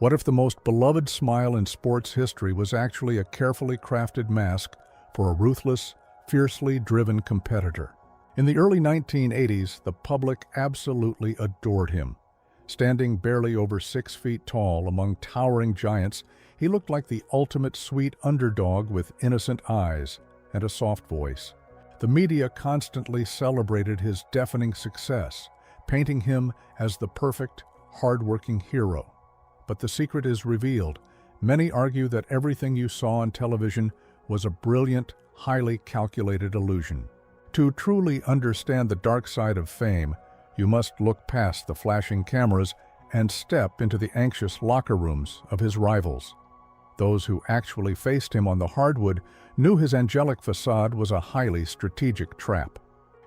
What if the most beloved smile in sports history was actually a carefully crafted mask for a ruthless, fiercely driven competitor? In the early 1980s, the public absolutely adored him. Standing barely over 6 feet tall among towering giants, he looked like the ultimate sweet underdog with innocent eyes and a soft voice. The media constantly celebrated his deafening success, painting him as the perfect, hard-working hero. But the secret is revealed. Many argue that everything you saw on television was a brilliant, highly calculated illusion. To truly understand the dark side of fame, you must look past the flashing cameras and step into the anxious locker rooms of his rivals. Those who actually faced him on the hardwood knew his angelic facade was a highly strategic trap.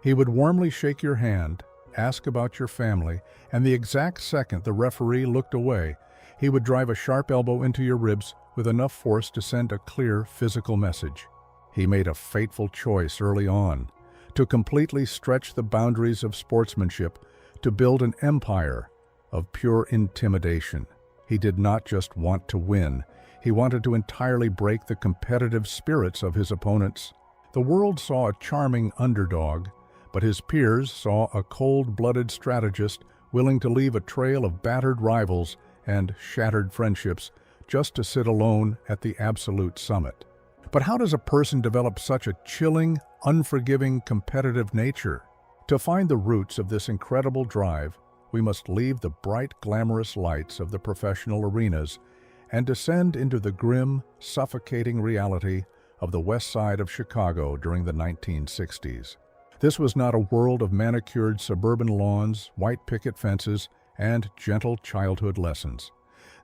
He would warmly shake your hand, ask about your family, and the exact second the referee looked away, he would drive a sharp elbow into your ribs with enough force to send a clear physical message. He made a fateful choice early on, to completely stretch the boundaries of sportsmanship, to build an empire of pure intimidation. He did not just want to win, he wanted to entirely break the competitive spirits of his opponents. The world saw a charming underdog, but his peers saw a cold-blooded strategist willing to leave a trail of battered rivals and shattered friendships just to sit alone at the absolute summit. But how does a person develop such a chilling, unforgiving, competitive nature? To find the roots of this incredible drive, we must leave the bright, glamorous lights of the professional arenas and descend into the grim, suffocating reality of the west side of Chicago during the 1960s. This was not a world of manicured suburban lawns, white picket fences, and gentle childhood lessons.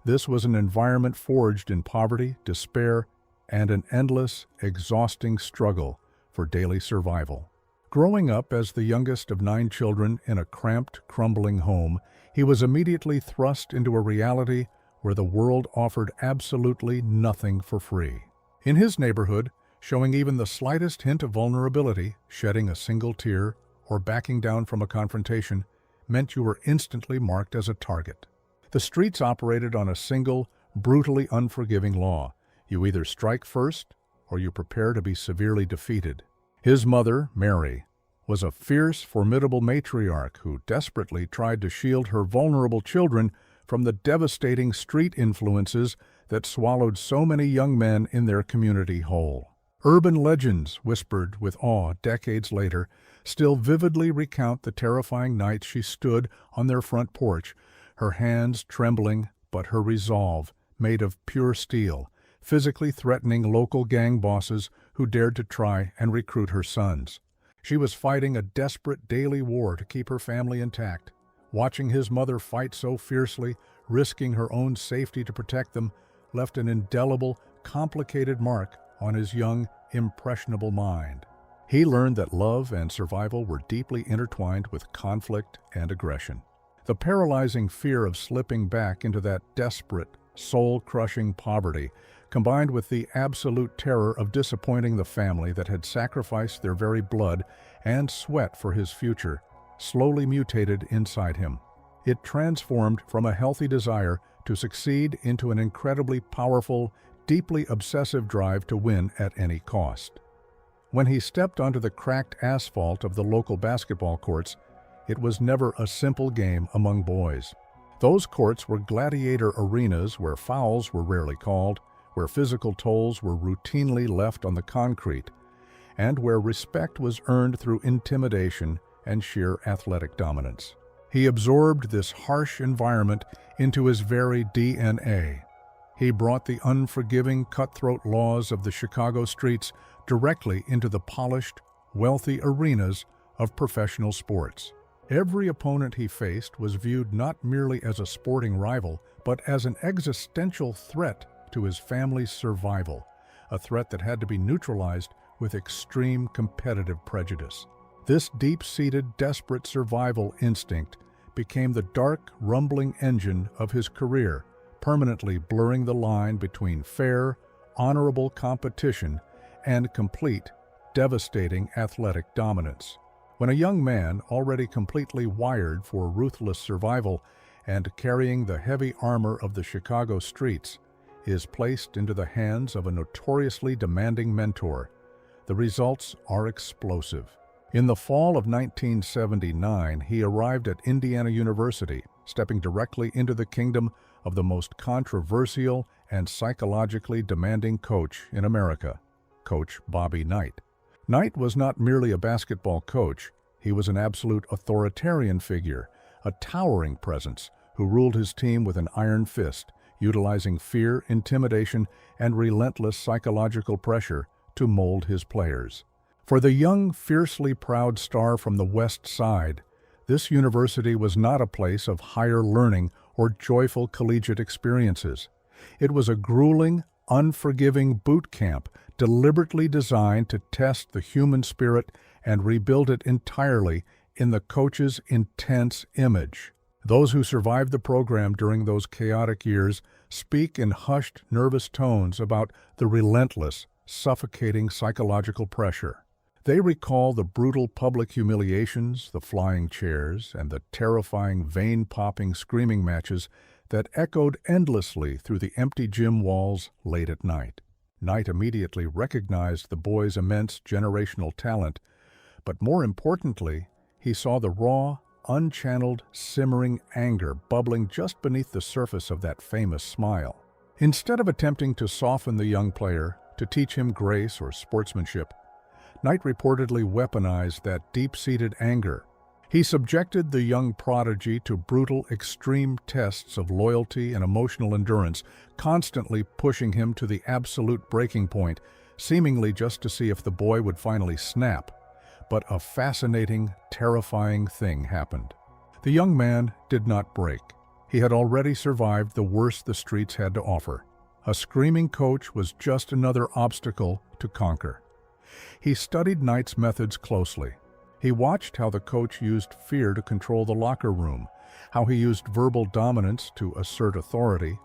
This was an environment forged in poverty, despair, and an endless, exhausting struggle for daily survival. Growing up as the youngest of 9 children in a cramped, crumbling home, he was immediately thrust into a reality where the world offered absolutely nothing for free. In his neighborhood, showing even the slightest hint of vulnerability, shedding a single tear, or backing down from a confrontation, meant you were instantly marked as a target. The streets operated on a single, brutally unforgiving law. You either strike first, or you prepare to be severely defeated. His mother, Mary, was a fierce, formidable matriarch who desperately tried to shield her vulnerable children from the devastating street influences that swallowed so many young men in their community whole. Urban legends, whispered with awe decades later, still vividly recount the terrifying nights she stood on their front porch, her hands trembling, but her resolve made of pure steel, physically threatening local gang bosses who dared to try and recruit her sons. She was fighting a desperate daily war to keep her family intact. Watching his mother fight so fiercely, risking her own safety to protect them, left an indelible, complicated mark on his young, impressionable mind. He learned that love and survival were deeply intertwined with conflict and aggression. The paralyzing fear of slipping back into that desperate, soul-crushing poverty, combined with the absolute terror of disappointing the family that had sacrificed their very blood and sweat for his future, slowly mutated inside him. It transformed from a healthy desire to succeed into an incredibly powerful, deeply obsessive drive to win at any cost. When he stepped onto the cracked asphalt of the local basketball courts, it was never a simple game among boys. Those courts were gladiator arenas where fouls were rarely called, where physical tolls were routinely left on the concrete, and where respect was earned through intimidation and sheer athletic dominance. He absorbed this harsh environment into his very DNA. He brought the unforgiving, cutthroat laws of the Chicago streets directly into the polished, wealthy arenas of professional sports. Every opponent he faced was viewed not merely as a sporting rival, but as an existential threat to his family's survival, a threat that had to be neutralized with extreme competitive prejudice. This deep-seated, desperate survival instinct became the dark, rumbling engine of his career, permanently blurring the line between fair, honorable competition and complete, devastating athletic dominance. When a young man, already completely wired for ruthless survival, and carrying the heavy armor of the Chicago streets, is placed into the hands of a notoriously demanding mentor. The results are explosive. In the fall of 1979, he arrived at Indiana University, stepping directly into the kingdom of the most controversial and psychologically demanding coach in America, Coach Bobby Knight. Knight was not merely a basketball coach, he was an absolute authoritarian figure, a towering presence who ruled his team with an iron fist, utilizing fear, intimidation, and relentless psychological pressure to mold his players. For the young, fiercely proud star from the West Side, this university was not a place of higher learning or joyful collegiate experiences. It was a grueling, unforgiving boot camp deliberately designed to test the human spirit and rebuild it entirely in the coach's intense image. Those who survived the program during those chaotic years speak in hushed, nervous tones about the relentless, suffocating psychological pressure. They recall the brutal public humiliations, the flying chairs, and the terrifying, vein-popping screaming matches that echoed endlessly through the empty gym walls late at night. Knight immediately recognized the boys' immense generational talent, but more importantly, he saw the raw, unchanneled, simmering anger bubbling just beneath the surface of that famous smile. Instead of attempting to soften the young player, to teach him grace or sportsmanship, Knight reportedly weaponized that deep-seated anger. He subjected the young prodigy to brutal, extreme tests of loyalty and emotional endurance, constantly pushing him to the absolute breaking point, seemingly just to see if the boy would finally snap. But a fascinating, terrifying thing happened. The young man did not break. He had already survived the worst the streets had to offer. A screaming coach was just another obstacle to conquer. He studied Knight's methods closely. He watched how the coach used fear to control the locker room, how he used verbal dominance to assert authority,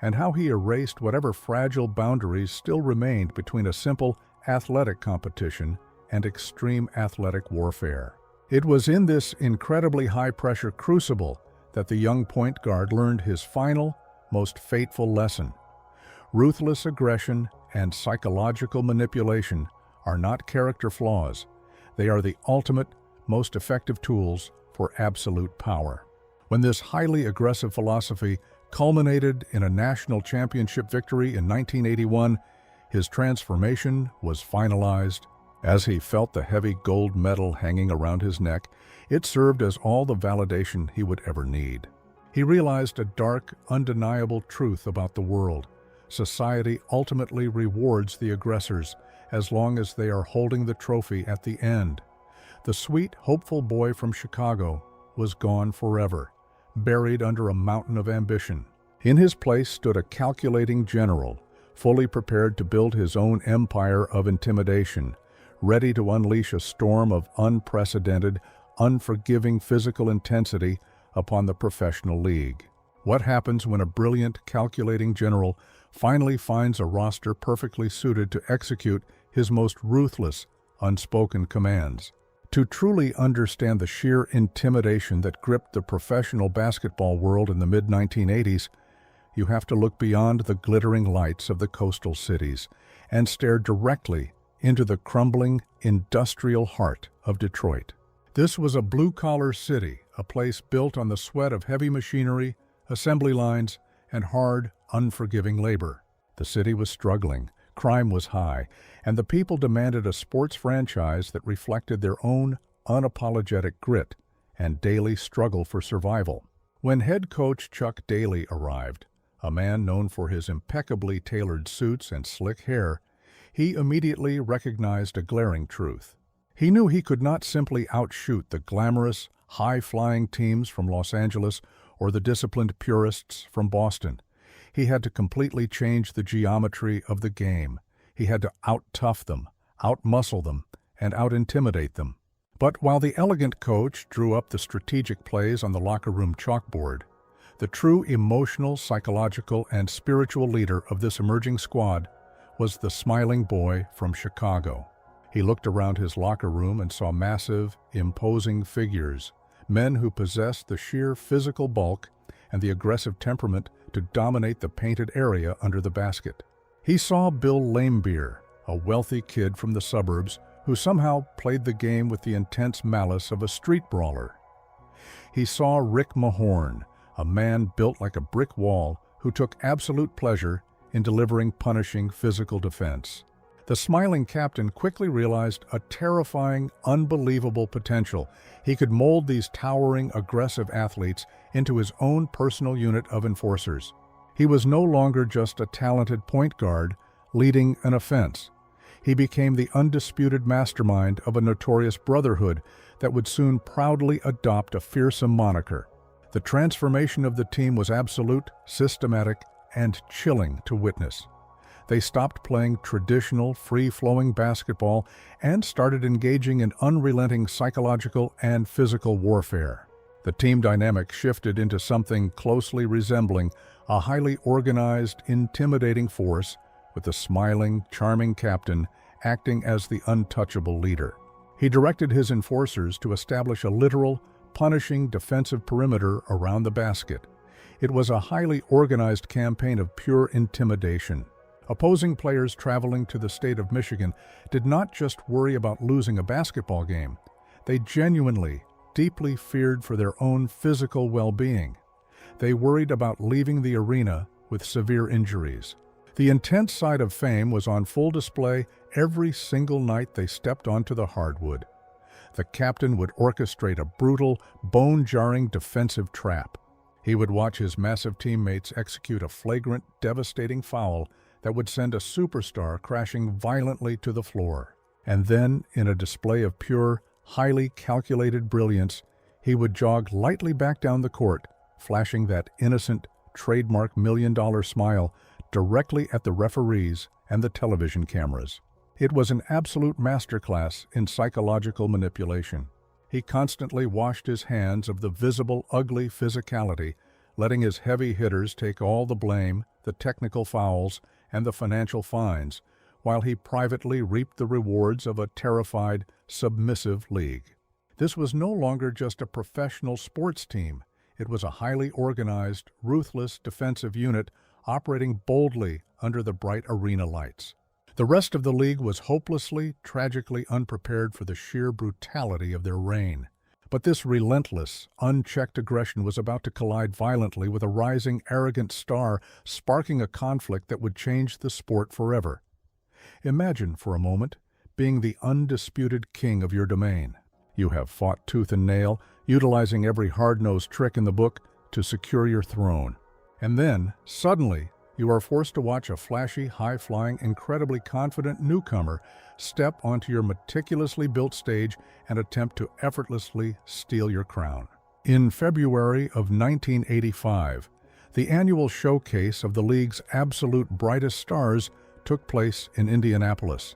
and how he erased whatever fragile boundaries still remained between a simple athletic competition and extreme athletic warfare. It was in this incredibly high-pressure crucible that the young point guard learned his final, most fateful lesson. Ruthless aggression and psychological manipulation are not character flaws. They are the ultimate, most effective tools for absolute power. When this highly aggressive philosophy culminated in a national championship victory in 1981, his transformation was finalized. As he felt the heavy gold medal hanging around his neck, it served as all the validation he would ever need. He realized a dark, undeniable truth about the world. Society ultimately rewards the aggressors as long as they are holding the trophy at the end. The sweet, hopeful boy from Chicago was gone forever, buried under a mountain of ambition. In his place stood a calculating general, fully prepared to build his own empire of intimidation, ready to unleash a storm of unprecedented, unforgiving physical intensity upon the professional league. What happens when a brilliant, calculating general finally finds a roster perfectly suited to execute his most ruthless, unspoken commands? To truly understand the sheer intimidation that gripped the professional basketball world in the mid-1980s, you have to look beyond the glittering lights of the coastal cities and stare directly into the crumbling, industrial heart of Detroit. This was a blue-collar city, a place built on the sweat of heavy machinery, assembly lines, and hard, unforgiving labor. The city was struggling, crime was high, and the people demanded a sports franchise that reflected their own unapologetic grit and daily struggle for survival. When head coach Chuck Daly arrived, a man known for his impeccably tailored suits and slick hair, he immediately recognized a glaring truth. He knew he could not simply outshoot the glamorous, high-flying teams from Los Angeles or the disciplined purists from Boston. He had to completely change the geometry of the game. He had to out-tough them, out-muscle them, and out-intimidate them. But while the elegant coach drew up the strategic plays on the locker room chalkboard, the true emotional, psychological, and spiritual leader of this emerging squad was the smiling boy from Chicago. He looked around his locker room and saw massive, imposing figures, men who possessed the sheer physical bulk and the aggressive temperament to dominate the painted area under the basket. He saw Bill Laimbeer, a wealthy kid from the suburbs who somehow played the game with the intense malice of a street brawler. He saw Rick Mahorn, a man built like a brick wall who took absolute pleasure in delivering punishing physical defense. The smiling captain quickly realized a terrifying, unbelievable potential. He could mold these towering, aggressive athletes into his own personal unit of enforcers. He was no longer just a talented point guard leading an offense. He became the undisputed mastermind of a notorious brotherhood that would soon proudly adopt a fearsome moniker. The transformation of the team was absolute, systematic, and chilling to witness. They stopped playing traditional, free-flowing basketball and started engaging in unrelenting psychological and physical warfare. The team dynamic shifted into something closely resembling a highly organized, intimidating force with a smiling, charming captain acting as the untouchable leader. He directed his enforcers to establish a literal, punishing defensive perimeter around the basket. It was a highly organized campaign of pure intimidation. Opposing players traveling to the state of Michigan did not just worry about losing a basketball game. They genuinely, deeply feared for their own physical well-being. They worried about leaving the arena with severe injuries. The intense side of fame was on full display every single night they stepped onto the hardwood. The captain would orchestrate a brutal, bone-jarring defensive trap. He would watch his massive teammates execute a flagrant, devastating foul that would send a superstar crashing violently to the floor. And then, in a display of pure, highly calculated brilliance, he would jog lightly back down the court, flashing that innocent, trademark million-dollar smile directly at the referees and the television cameras. It was an absolute masterclass in psychological manipulation. He constantly washed his hands of the visible, ugly physicality, letting his heavy hitters take all the blame, the technical fouls, and the financial fines, while he privately reaped the rewards of a terrified, submissive league. This was no longer just a professional sports team. It was a highly organized, ruthless defensive unit operating boldly under the bright arena lights. The rest of the league was hopelessly, tragically unprepared for the sheer brutality of their reign. But this relentless, unchecked aggression was about to collide violently with a rising, arrogant star, sparking a conflict that would change the sport forever. Imagine, for a moment, being the undisputed king of your domain. You have fought tooth and nail, utilizing every hard-nosed trick in the book to secure your throne. And then, suddenly, you are forced to watch a flashy, high-flying, incredibly confident newcomer step onto your meticulously built stage and attempt to effortlessly steal your crown. In February of 1985, the annual showcase of the league's absolute brightest stars took place in Indianapolis,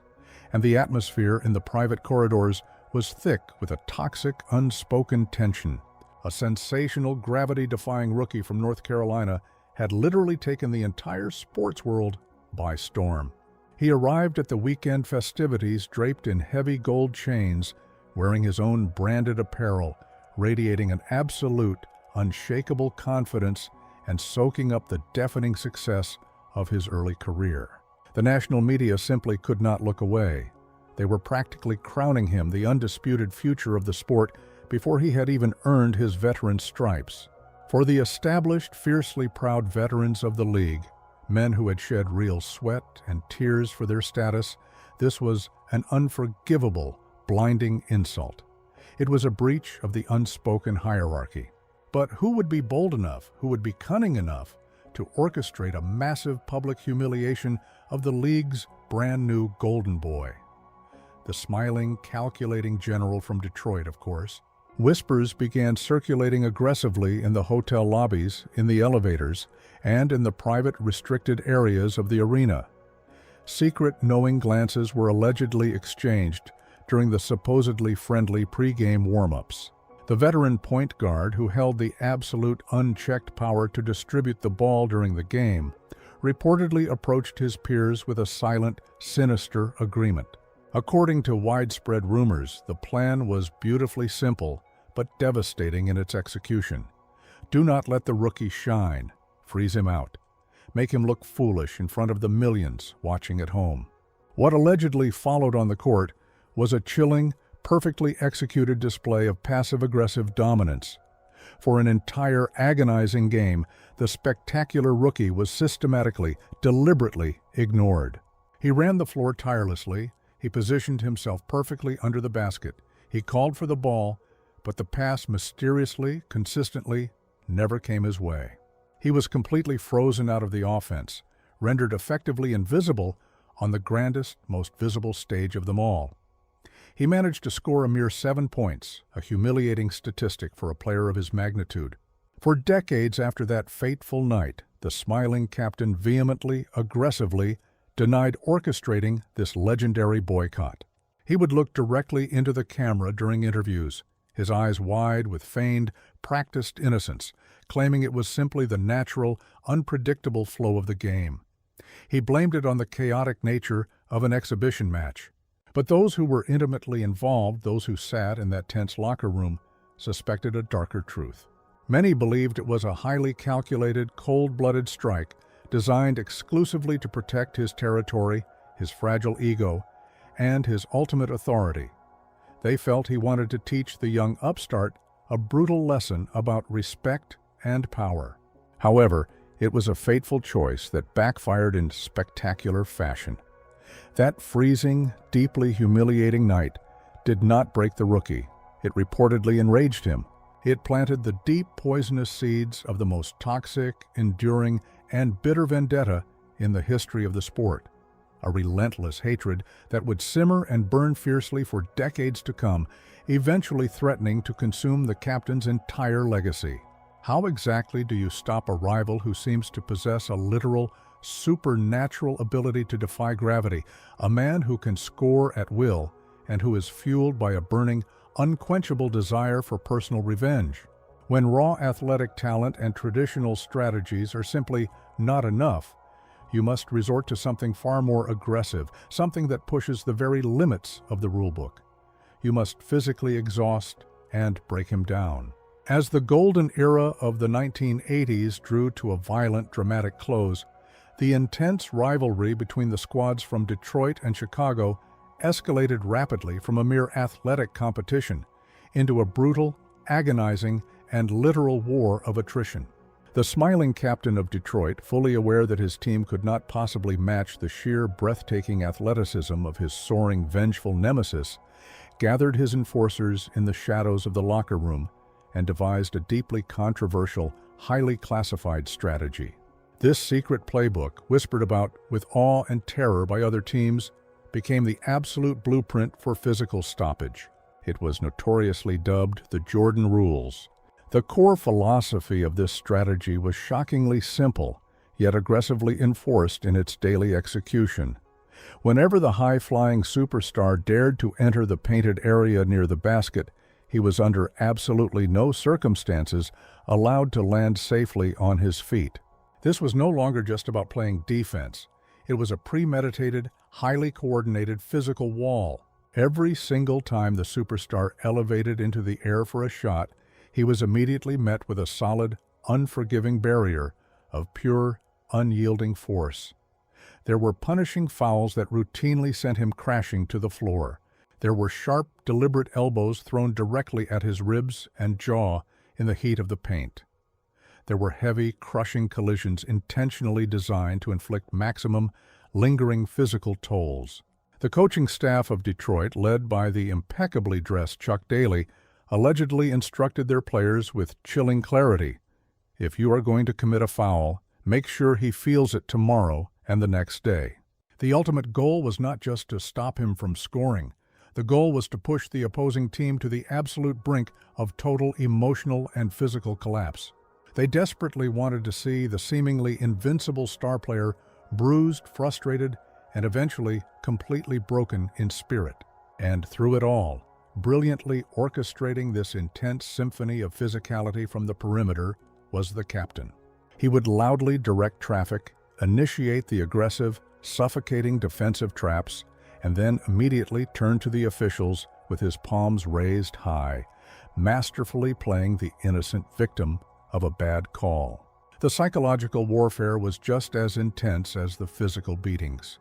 and the atmosphere in the private corridors was thick with a toxic, unspoken tension. A sensational, gravity-defying rookie from North Carolina had literally taken the entire sports world by storm. He arrived at the weekend festivities draped in heavy gold chains, wearing his own branded apparel, radiating an absolute, unshakable confidence and soaking up the deafening success of his early career. The national media simply could not look away. They were practically crowning him the undisputed future of the sport before he had even earned his veteran stripes. For the established, fiercely proud veterans of the league, men who had shed real sweat and tears for their status, this was an unforgivable, blinding insult. It was a breach of the unspoken hierarchy. But who would be bold enough, who would be cunning enough, to orchestrate a massive public humiliation of the league's brand new golden boy? The smiling, calculating general from Detroit, of course. Whispers began circulating aggressively in the hotel lobbies, in the elevators, and in the private, restricted areas of the arena. Secret, knowing glances were allegedly exchanged during the supposedly friendly pregame warm-ups. The veteran point guard, who held the absolute unchecked power to distribute the ball during the game, reportedly approached his peers with a silent, sinister agreement. According to widespread rumors, the plan was beautifully simple, but devastating in its execution. Do not let the rookie shine. Freeze him out. Make him look foolish in front of the millions watching at home. What allegedly followed on the court was a chilling, perfectly executed display of passive-aggressive dominance. For an entire agonizing game, the spectacular rookie was systematically, deliberately ignored. He ran the floor tirelessly. He positioned himself perfectly under the basket. He called for the ball, but the pass mysteriously, consistently, never came his way. He was completely frozen out of the offense, rendered effectively invisible on the grandest, most visible stage of them all. He managed to score a mere 7 points, a humiliating statistic for a player of his magnitude. For decades after that fateful night, the smiling captain vehemently, aggressively, denied orchestrating this legendary boycott. He would look directly into the camera during interviews, his eyes wide with feigned, practiced innocence, claiming it was simply the natural, unpredictable flow of the game. He blamed it on the chaotic nature of an exhibition match. But those who were intimately involved, those who sat in that tense locker room, suspected a darker truth. Many believed it was a highly calculated, cold-blooded strike designed exclusively to protect his territory, his fragile ego, and his ultimate authority. They felt he wanted to teach the young upstart a brutal lesson about respect and power. However, it was a fateful choice that backfired in spectacular fashion. That freezing, deeply humiliating night did not break the rookie. It reportedly enraged him. It planted the deep, poisonous seeds of the most toxic, enduring, and bitter vendetta in the history of the sport. A relentless hatred that would simmer and burn fiercely for decades to come, eventually threatening to consume the captain's entire legacy. How exactly do you stop a rival who seems to possess a literal, supernatural ability to defy gravity, a man who can score at will and who is fueled by a burning, unquenchable desire for personal revenge? When raw athletic talent and traditional strategies are simply not enough, you must resort to something far more aggressive, something that pushes the very limits of the rulebook. You must physically exhaust and break him down. As the golden era of the 1980s drew to a violent, dramatic close, the intense rivalry between the squads from Detroit and Chicago escalated rapidly from a mere athletic competition into a brutal, agonizing, and literal war of attrition. The smiling captain of Detroit, fully aware that his team could not possibly match the sheer, breathtaking athleticism of his soaring, vengeful nemesis, gathered his enforcers in the shadows of the locker room and devised a deeply controversial, highly classified strategy. This secret playbook, whispered about with awe and terror by other teams, became the absolute blueprint for physical stoppage. It was notoriously dubbed the Jordan Rules. The core philosophy of this strategy was shockingly simple, yet aggressively enforced in its daily execution. Whenever the high-flying superstar dared to enter the painted area near the basket, he was under absolutely no circumstances allowed to land safely on his feet. This was no longer just about playing defense. It was a premeditated, highly coordinated physical wall. Every single time the superstar elevated into the air for a shot, he was immediately met with a solid, unforgiving barrier of pure, unyielding force. There were punishing fouls that routinely sent him crashing to the floor. There were sharp, deliberate elbows thrown directly at his ribs and jaw in the heat of the paint. There were heavy, crushing collisions intentionally designed to inflict maximum, lingering physical tolls. The coaching staff of Detroit, led by the impeccably dressed Chuck Daly, allegedly instructed their players with chilling clarity. If you are going to commit a foul, make sure he feels it tomorrow and the next day. The ultimate goal was not just to stop him from scoring. The goal was to push the opposing team to the absolute brink of total emotional and physical collapse. They desperately wanted to see the seemingly invincible star player bruised, frustrated, and eventually completely broken in spirit. And through it all, brilliantly orchestrating this intense symphony of physicality from the perimeter, was the captain. He would loudly direct traffic, initiate the aggressive, suffocating defensive traps, and then immediately turn to the officials with his palms raised high, masterfully playing the innocent victim of a bad call. The psychological warfare was just as intense as the physical beatings.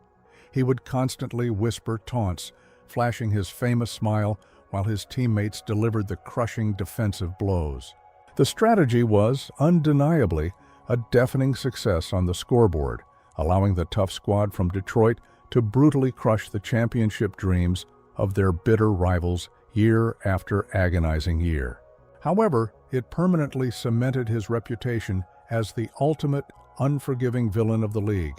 He would constantly whisper taunts, flashing his famous smile while his teammates delivered the crushing defensive blows. The strategy was, undeniably, a deafening success on the scoreboard, allowing the tough squad from Detroit to brutally crush the championship dreams of their bitter rivals year after agonizing year. However, it permanently cemented his reputation as the ultimate, unforgiving villain of the league,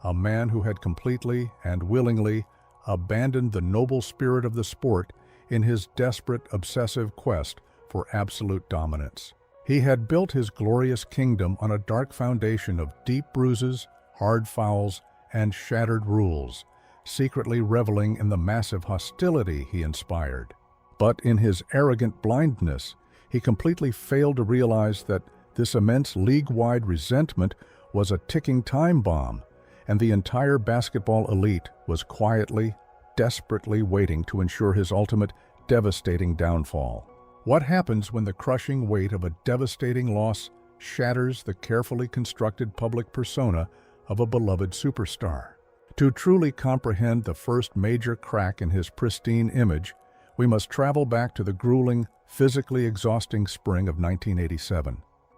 a man who had completely and willingly abandoned the noble spirit of the sport in his desperate, obsessive quest for absolute dominance. He had built his glorious kingdom on a dark foundation of deep bruises, hard fouls, and shattered rules, secretly reveling in the massive hostility he inspired. But in his arrogant blindness, he completely failed to realize that this immense league-wide resentment was a ticking time bomb, and the entire basketball elite was quietly, desperately waiting to ensure his ultimate, devastating downfall. What happens when the crushing weight of a devastating loss shatters the carefully constructed public persona of a beloved superstar? To truly comprehend the first major crack in his pristine image, we must travel back to the grueling, physically exhausting spring of 1987.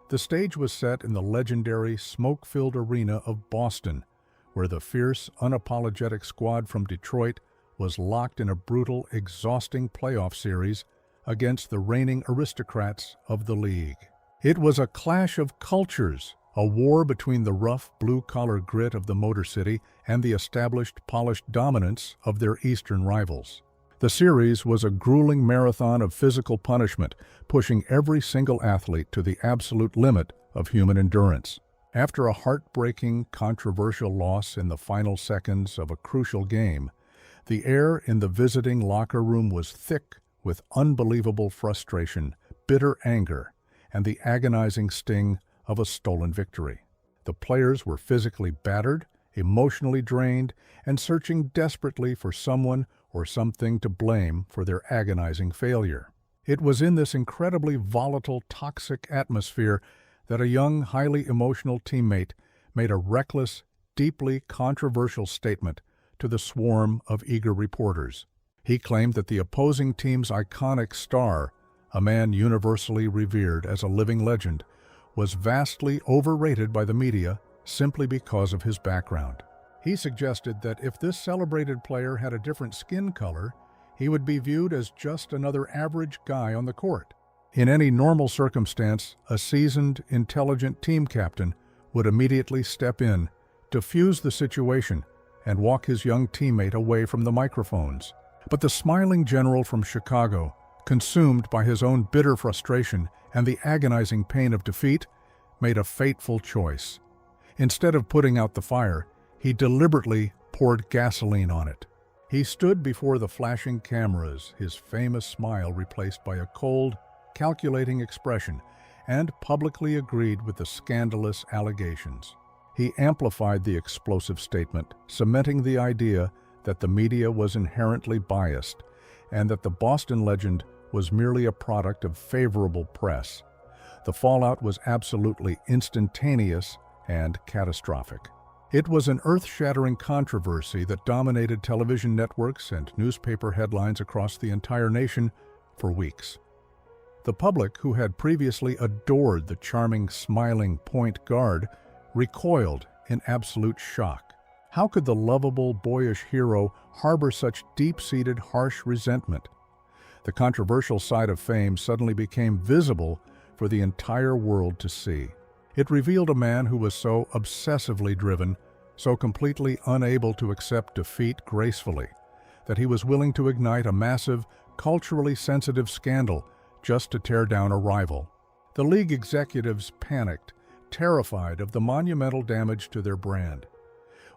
The stage was set in the legendary, smoke-filled arena of Boston, where the fierce, unapologetic squad from Detroit was locked in a brutal, exhausting playoff series against the reigning aristocrats of the league. It was a clash of cultures, a war between the rough, blue-collar grit of the Motor City and the established, polished dominance of their eastern rivals. The series was a grueling marathon of physical punishment, pushing every single athlete to the absolute limit of human endurance. After a heartbreaking, controversial loss in the final seconds of a crucial game, the air in the visiting locker room was thick with unbelievable frustration, bitter anger, and the agonizing sting of a stolen victory. The players were physically battered, emotionally drained, and searching desperately for someone or something to blame for their agonizing failure. It was in this incredibly volatile, toxic atmosphere that a young, highly emotional teammate made a reckless, deeply controversial statement to the swarm of eager reporters. He claimed that the opposing team's iconic star, a man universally revered as a living legend, was vastly overrated by the media simply because of his background. He suggested that if this celebrated player had a different skin color, he would be viewed as just another average guy on the court. In any normal circumstance, a seasoned, intelligent team captain would immediately step in, defuse the situation, and walk his young teammate away from the microphones. But the smiling general from Chicago, consumed by his own bitter frustration and the agonizing pain of defeat, made a fateful choice. Instead of putting out the fire, he deliberately poured gasoline on it. He stood before the flashing cameras, his famous smile replaced by a cold, calculating expression, and publicly agreed with the scandalous allegations. He amplified the explosive statement, cementing the idea that the media was inherently biased and that the Boston legend was merely a product of favorable press. The fallout was absolutely instantaneous and catastrophic. It was an earth-shattering controversy that dominated television networks and newspaper headlines across the entire nation for weeks. The public, who had previously adored the charming, smiling point guard, recoiled in absolute shock. How could the lovable, boyish hero harbor such deep-seated, harsh resentment? The controversial side of fame suddenly became visible for the entire world to see. It revealed a man who was so obsessively driven, so completely unable to accept defeat gracefully, that he was willing to ignite a massive, culturally sensitive scandal just to tear down a rival. The league executives panicked, terrified of the monumental damage to their brand.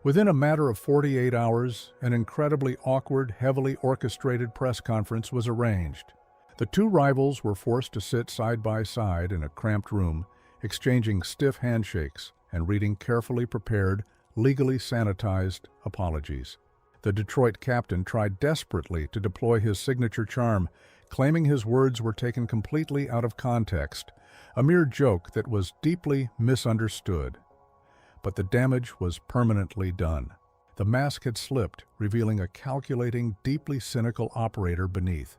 Within a matter of 48 hours, an incredibly awkward, heavily orchestrated press conference was arranged. The two rivals were forced to sit side by side in a cramped room, exchanging stiff handshakes and reading carefully prepared, legally sanitized apologies. The Detroit captain tried desperately to deploy his signature charm, claiming his words were taken completely out of context, a mere joke that was deeply misunderstood. But the damage was permanently done. The mask had slipped, revealing a calculating, deeply cynical operator beneath.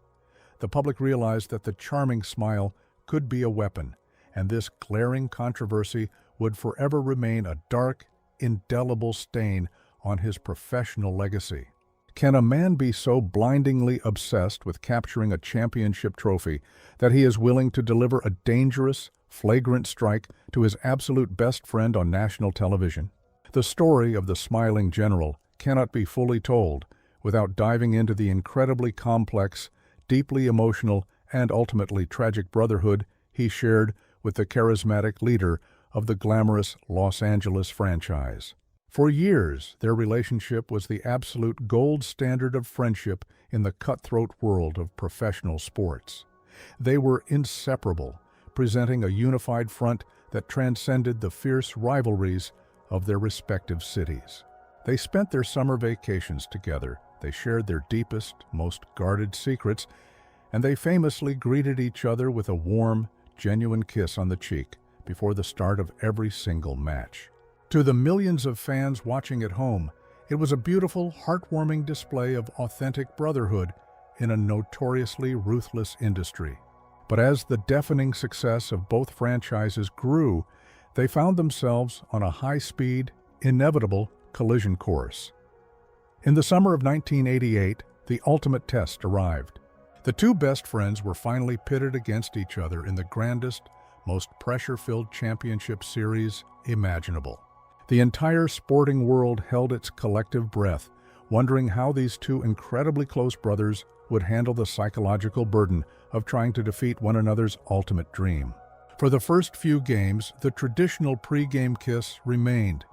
The public realized that the charming smile could be a weapon, and this glaring controversy would forever remain a dark, indelible stain on his professional legacy. Can a man be so blindingly obsessed with capturing a championship trophy that he is willing to deliver a dangerous, flagrant strike to his absolute best friend on national television? The story of the smiling general cannot be fully told without diving into the incredibly complex, deeply emotional, and ultimately tragic brotherhood he shared with the charismatic leader of the glamorous Los Angeles franchise. For years, their relationship was the absolute gold standard of friendship in the cutthroat world of professional sports. They were inseparable, presenting a unified front that transcended the fierce rivalries of their respective cities. They spent their summer vacations together, they shared their deepest, most guarded secrets, and they famously greeted each other with a warm, genuine kiss on the cheek before the start of every single match. To the millions of fans watching at home, it was a beautiful, heartwarming display of authentic brotherhood in a notoriously ruthless industry. But as the deafening success of both franchises grew, they found themselves on a high-speed, inevitable collision course. In the summer of 1988, the ultimate test arrived. The two best friends were finally pitted against each other in the grandest, most pressure-filled championship series imaginable. The entire sporting world held its collective breath, wondering how these two incredibly close brothers would handle the psychological burden of trying to defeat one another's ultimate dream. For the first few games, the traditional pre-game kiss remained,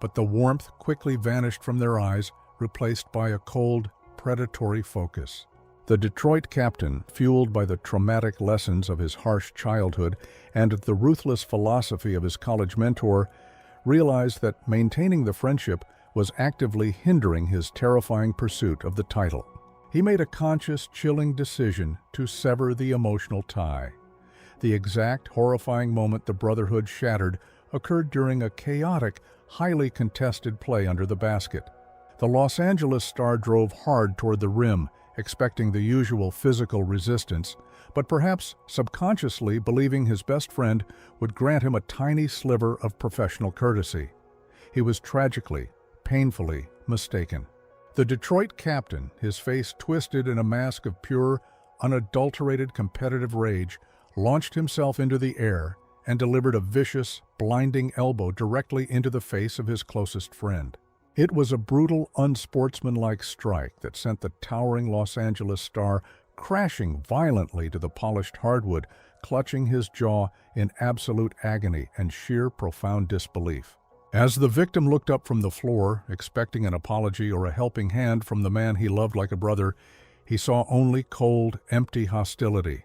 but the warmth quickly vanished from their eyes, replaced by a cold, predatory focus. The Detroit captain, fueled by the traumatic lessons of his harsh childhood and the ruthless philosophy of his college mentor, realized that maintaining the friendship was actively hindering his terrifying pursuit of the title. He made a conscious, chilling decision to sever the emotional tie. The exact, horrifying moment the Brotherhood shattered occurred during a chaotic, highly contested play under the basket. The Los Angeles star drove hard toward the rim, expecting the usual physical resistance, but perhaps subconsciously believing his best friend would grant him a tiny sliver of professional courtesy. He was tragically, painfully mistaken. The Detroit captain, his face twisted in a mask of pure, unadulterated competitive rage, launched himself into the air and delivered a vicious, blinding elbow directly into the face of his closest friend. It was a brutal, unsportsmanlike strike that sent the towering Los Angeles star crashing violently to the polished hardwood, clutching his jaw in absolute agony and sheer profound disbelief. As the victim looked up from the floor, expecting an apology or a helping hand from the man he loved like a brother, he saw only cold, empty hostility.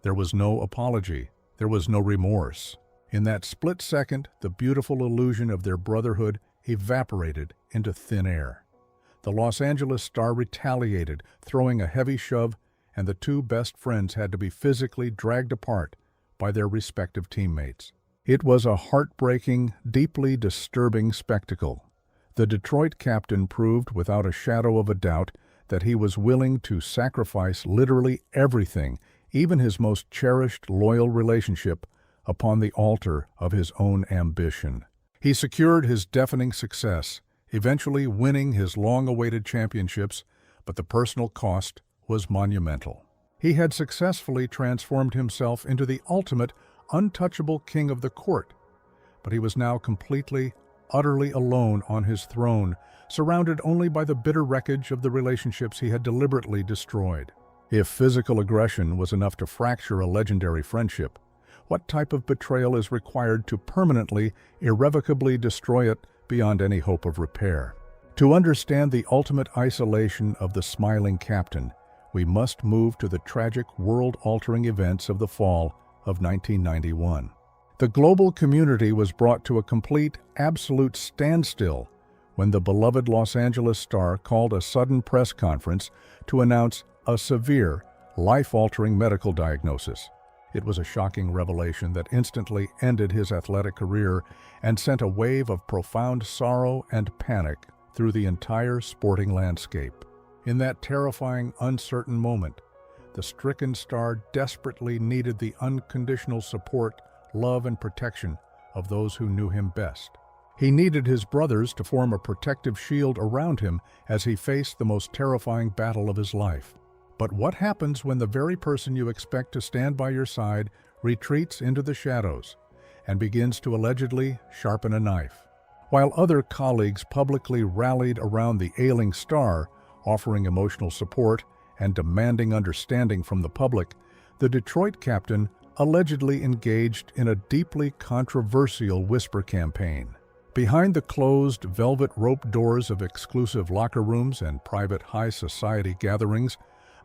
There was no apology. There was no remorse. In that split second, the beautiful illusion of their brotherhood evaporated into thin air. The Los Angeles star retaliated, throwing a heavy shove, and the two best friends had to be physically dragged apart by their respective teammates. It was a heartbreaking, deeply disturbing spectacle. The Detroit captain proved without a shadow of a doubt that he was willing to sacrifice literally everything, even his most cherished, loyal relationship, upon the altar of his own ambition. He secured his deafening success, eventually winning his long-awaited championships, but the personal cost was monumental. He had successfully transformed himself into the ultimate, untouchable king of the court, but he was now completely, utterly alone on his throne, surrounded only by the bitter wreckage of the relationships he had deliberately destroyed. If physical aggression was enough to fracture a legendary friendship, what type of betrayal is required to permanently, irrevocably destroy it beyond any hope of repair? To understand the ultimate isolation of the smiling captain, we must move to the tragic, world-altering events of the fall of 1991. The global community was brought to a complete, absolute standstill when the beloved Los Angeles star called a sudden press conference to announce a severe, life-altering medical diagnosis. It was a shocking revelation that instantly ended his athletic career and sent a wave of profound sorrow and panic through the entire sporting landscape. In that terrifying, uncertain moment, the stricken star desperately needed the unconditional support, love, and protection of those who knew him best. He needed his brothers to form a protective shield around him as he faced the most terrifying battle of his life. But what happens when the very person you expect to stand by your side retreats into the shadows and begins to allegedly sharpen a knife? While other colleagues publicly rallied around the ailing star, offering emotional support and demanding understanding from the public, the Detroit captain allegedly engaged in a deeply controversial whisper campaign. Behind the closed, velvet rope doors of exclusive locker rooms and private high society gatherings,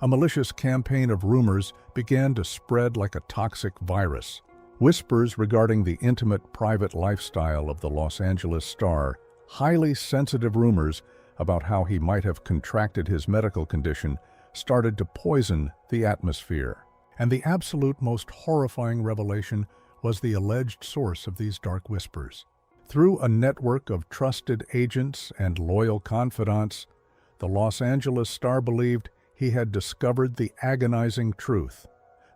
a malicious campaign of rumors began to spread like a toxic virus. Whispers regarding the intimate, private lifestyle of the Los Angeles star, highly sensitive rumors about how he might have contracted his medical condition, started to poison the atmosphere. And the absolute most horrifying revelation was the alleged source of these dark whispers. Through a network of trusted agents and loyal confidants, the Los Angeles star believed he had discovered the agonizing truth.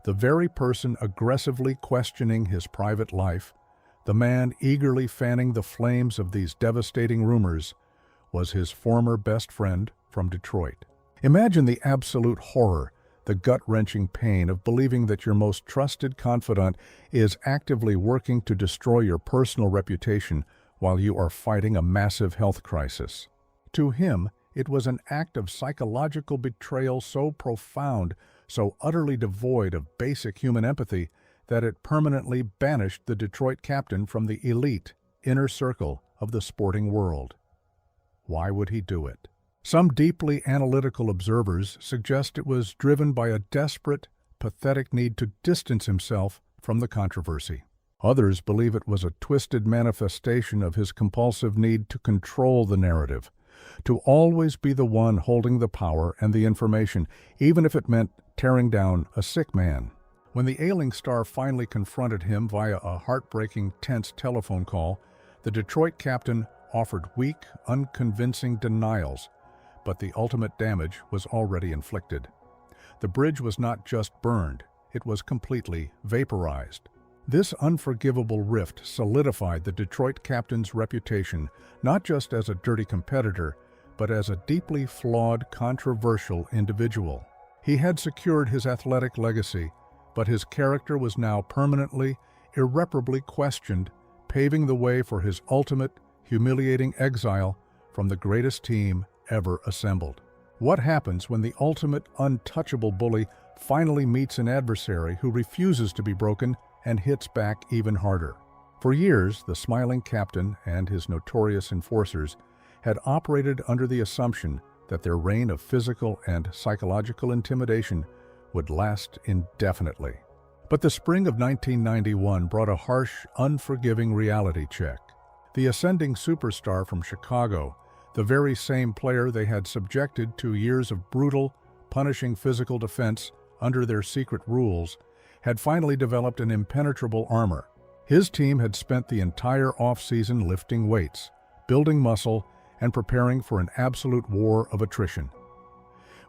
The very person aggressively questioning his private life, the man eagerly fanning the flames of these devastating rumors, was his former best friend from Detroit. Imagine the absolute horror, the gut-wrenching pain of believing that your most trusted confidant is actively working to destroy your personal reputation while you are fighting a massive health crisis. To him, it was an act of psychological betrayal so profound, so utterly devoid of basic human empathy, that it permanently banished the Detroit captain from the elite, inner circle of the sporting world. Why would he do it? Some deeply analytical observers suggest it was driven by a desperate, pathetic need to distance himself from the controversy. Others believe it was a twisted manifestation of his compulsive need to control the narrative, to always be the one holding the power and the information, even if it meant tearing down a sick man. When the ailing star finally confronted him via a heartbreaking, tense telephone call, the Detroit captain offered weak, unconvincing denials, but the ultimate damage was already inflicted. The bridge was not just burned, it was completely vaporized. This unforgivable rift solidified the Detroit captain's reputation not just as a dirty competitor, but as a deeply flawed, controversial individual. He had secured his athletic legacy, but his character was now permanently, irreparably questioned, paving the way for his ultimate, humiliating exile from the greatest team ever assembled. What happens when the ultimate, untouchable bully finally meets an adversary who refuses to be broken and hits back even harder? For years, the smiling captain and his notorious enforcers had operated under the assumption that their reign of physical and psychological intimidation would last indefinitely. But the spring of 1991 brought a harsh, unforgiving reality check. The ascending superstar from Chicago, the very same player they had subjected to years of brutal, punishing physical defense under their secret rules, had finally developed an impenetrable armor. His team had spent the entire offseason lifting weights, building muscle, and preparing for an absolute war of attrition.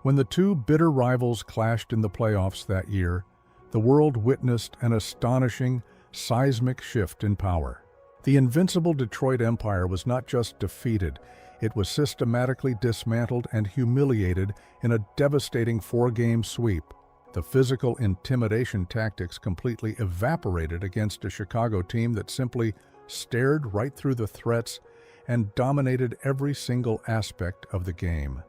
When the two bitter rivals clashed in the playoffs that year, the world witnessed an astonishing, seismic shift in power. The invincible Detroit Empire was not just defeated, it was systematically dismantled and humiliated in a devastating four-game sweep. The physical intimidation tactics completely evaporated against a Chicago team that simply stared right through the threats and dominated every single aspect of the game.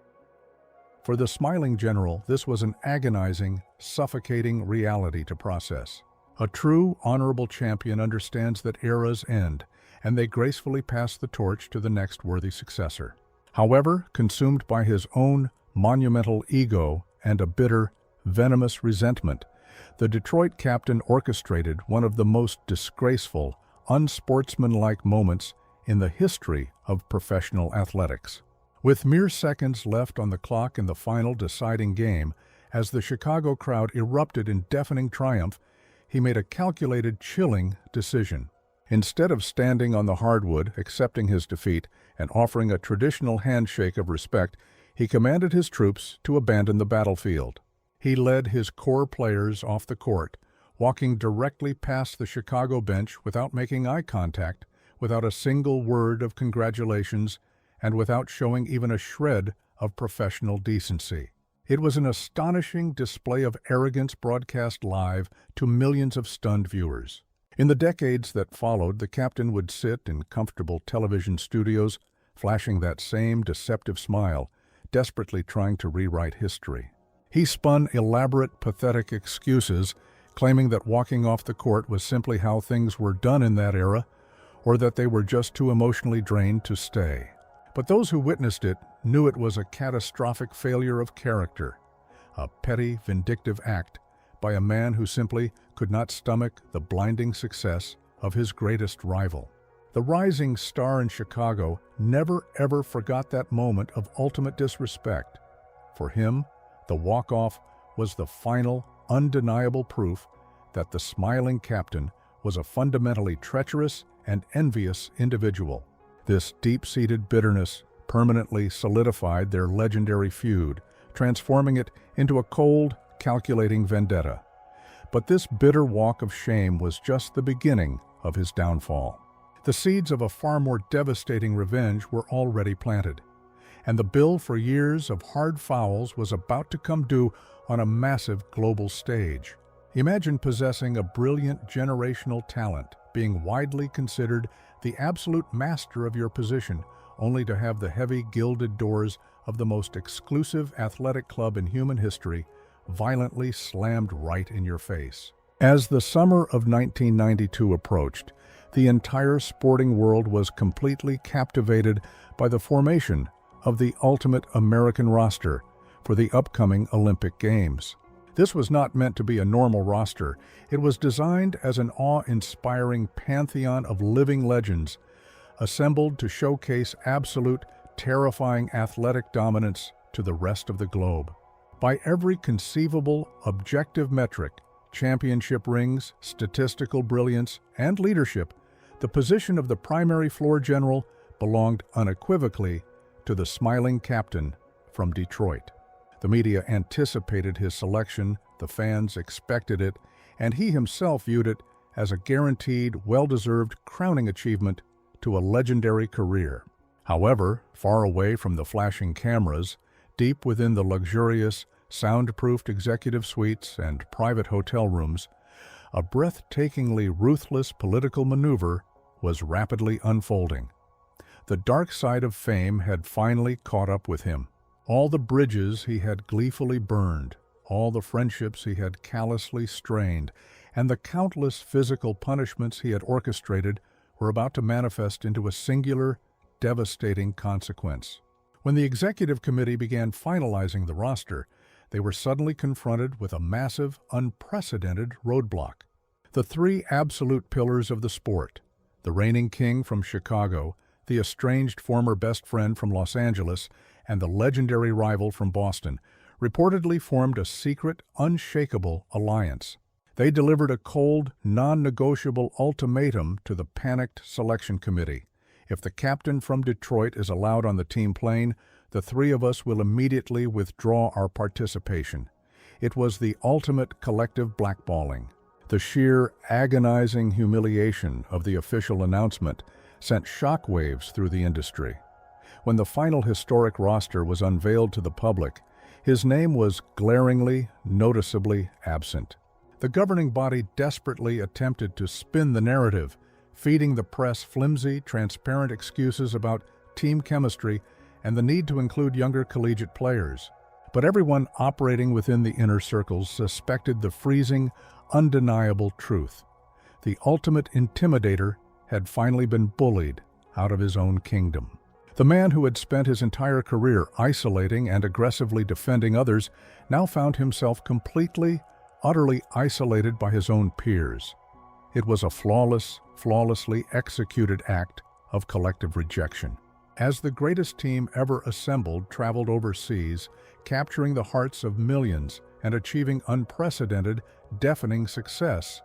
For the smiling general, this was an agonizing, suffocating reality to process. A true, honorable champion understands that eras end, and they gracefully pass the torch to the next worthy successor. However, consumed by his own monumental ego and a bitter, venomous resentment, the Detroit captain orchestrated one of the most disgraceful, unsportsmanlike moments in the history of professional athletics. With mere seconds left on the clock in the final deciding game, As the Chicago crowd erupted in deafening triumph, he made a calculated, chilling decision. Instead of standing on the hardwood, accepting his defeat, and offering a traditional handshake of respect, he commanded his troops to abandon the battlefield. He led his core players off the court, walking directly past the Chicago bench without making eye contact, without a single word of congratulations, and without showing even a shred of professional decency. It was an astonishing display of arrogance broadcast live to millions of stunned viewers. In the decades that followed, the captain would sit in comfortable television studios, flashing that same deceptive smile, desperately trying to rewrite history. He spun elaborate, pathetic excuses, claiming that walking off the court was simply how things were done in that era, or that they were just too emotionally drained to stay. But those who witnessed it knew it was a catastrophic failure of character, a petty, vindictive act by a man who simply could not stomach the blinding success of his greatest rival. The rising star in Chicago never ever forgot that moment of ultimate disrespect. For him, the walk-off was the final, undeniable proof that the smiling captain was a fundamentally treacherous and envious individual. This deep-seated bitterness permanently solidified their legendary feud, transforming it into a cold, calculating vendetta. But this bitter walk of shame was just the beginning of his downfall. The seeds of a far more devastating revenge were already planted, and the bill for years of hard fouls was about to come due on a massive global stage. Imagine possessing a brilliant generational talent, being widely considered the absolute master of your position, only to have the heavy gilded doors of the most exclusive athletic club in human history violently slammed right in your face. As the summer of 1992 approached, the entire sporting world was completely captivated by the formation of the ultimate American roster for the upcoming Olympic Games. This was not meant to be a normal roster. It was designed as an awe-inspiring pantheon of living legends, assembled to showcase absolute, terrifying athletic dominance to the rest of the globe. By every conceivable, objective metric, championship rings, statistical brilliance, and leadership, the position of the primary floor general belonged unequivocally to the smiling captain from Detroit. The media anticipated his selection, the fans expected it, and he himself viewed it as a guaranteed, well-deserved crowning achievement to a legendary career. However, far away from the flashing cameras, deep within the luxurious, soundproofed executive suites and private hotel rooms, a breathtakingly ruthless political maneuver was rapidly unfolding. The dark side of fame had finally caught up with him. All the bridges he had gleefully burned, all the friendships he had callously strained, and the countless physical punishments he had orchestrated were about to manifest into a singular, devastating consequence. When the executive committee began finalizing the roster, they were suddenly confronted with a massive, unprecedented roadblock. The three absolute pillars of the sport, the reigning king from Chicago, the estranged former best friend from Los Angeles, and the legendary rival from Boston, reportedly formed a secret, unshakable alliance. They delivered a cold, non-negotiable ultimatum to the panicked selection committee. If the captain from Detroit is allowed on the team plane, the three of us will immediately withdraw our participation. It was the ultimate collective blackballing. The sheer, agonizing humiliation of the official announcement sent shockwaves through the industry. When the final historic roster was unveiled to the public, his name was glaringly, noticeably absent. The governing body desperately attempted to spin the narrative, feeding the press flimsy, transparent excuses about team chemistry and the need to include younger collegiate players. But everyone operating within the inner circles suspected the freezing, undeniable truth. The ultimate intimidator had finally been bullied out of his own kingdom. The man who had spent his entire career isolating and aggressively defending others now found himself completely, utterly isolated by his own peers. It was a flawlessly executed act of collective rejection. As the greatest team ever assembled traveled overseas, capturing the hearts of millions and achieving unprecedented, deafening success,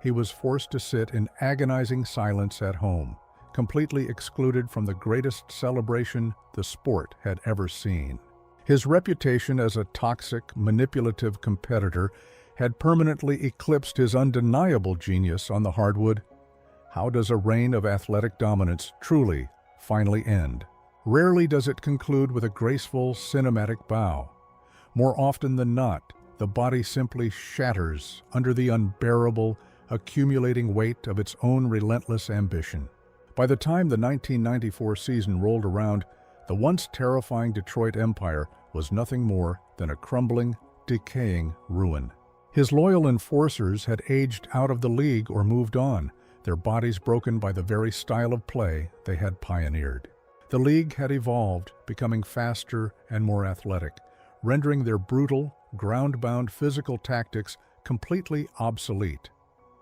he was forced to sit in agonizing silence at home, completely excluded from the greatest celebration the sport had ever seen. His reputation as a toxic, manipulative competitor had permanently eclipsed his undeniable genius on the hardwood. How does a reign of athletic dominance truly, finally end? Rarely does it conclude with a graceful, cinematic bow. More often than not, the body simply shatters under the unbearable, accumulating weight of its own relentless ambition. By the time the 1994 season rolled around, the once terrifying Detroit Empire was nothing more than a crumbling, decaying ruin. His loyal enforcers had aged out of the league or moved on, their bodies broken by the very style of play they had pioneered. The league had evolved, becoming faster and more athletic, rendering their brutal, ground-bound physical tactics completely obsolete.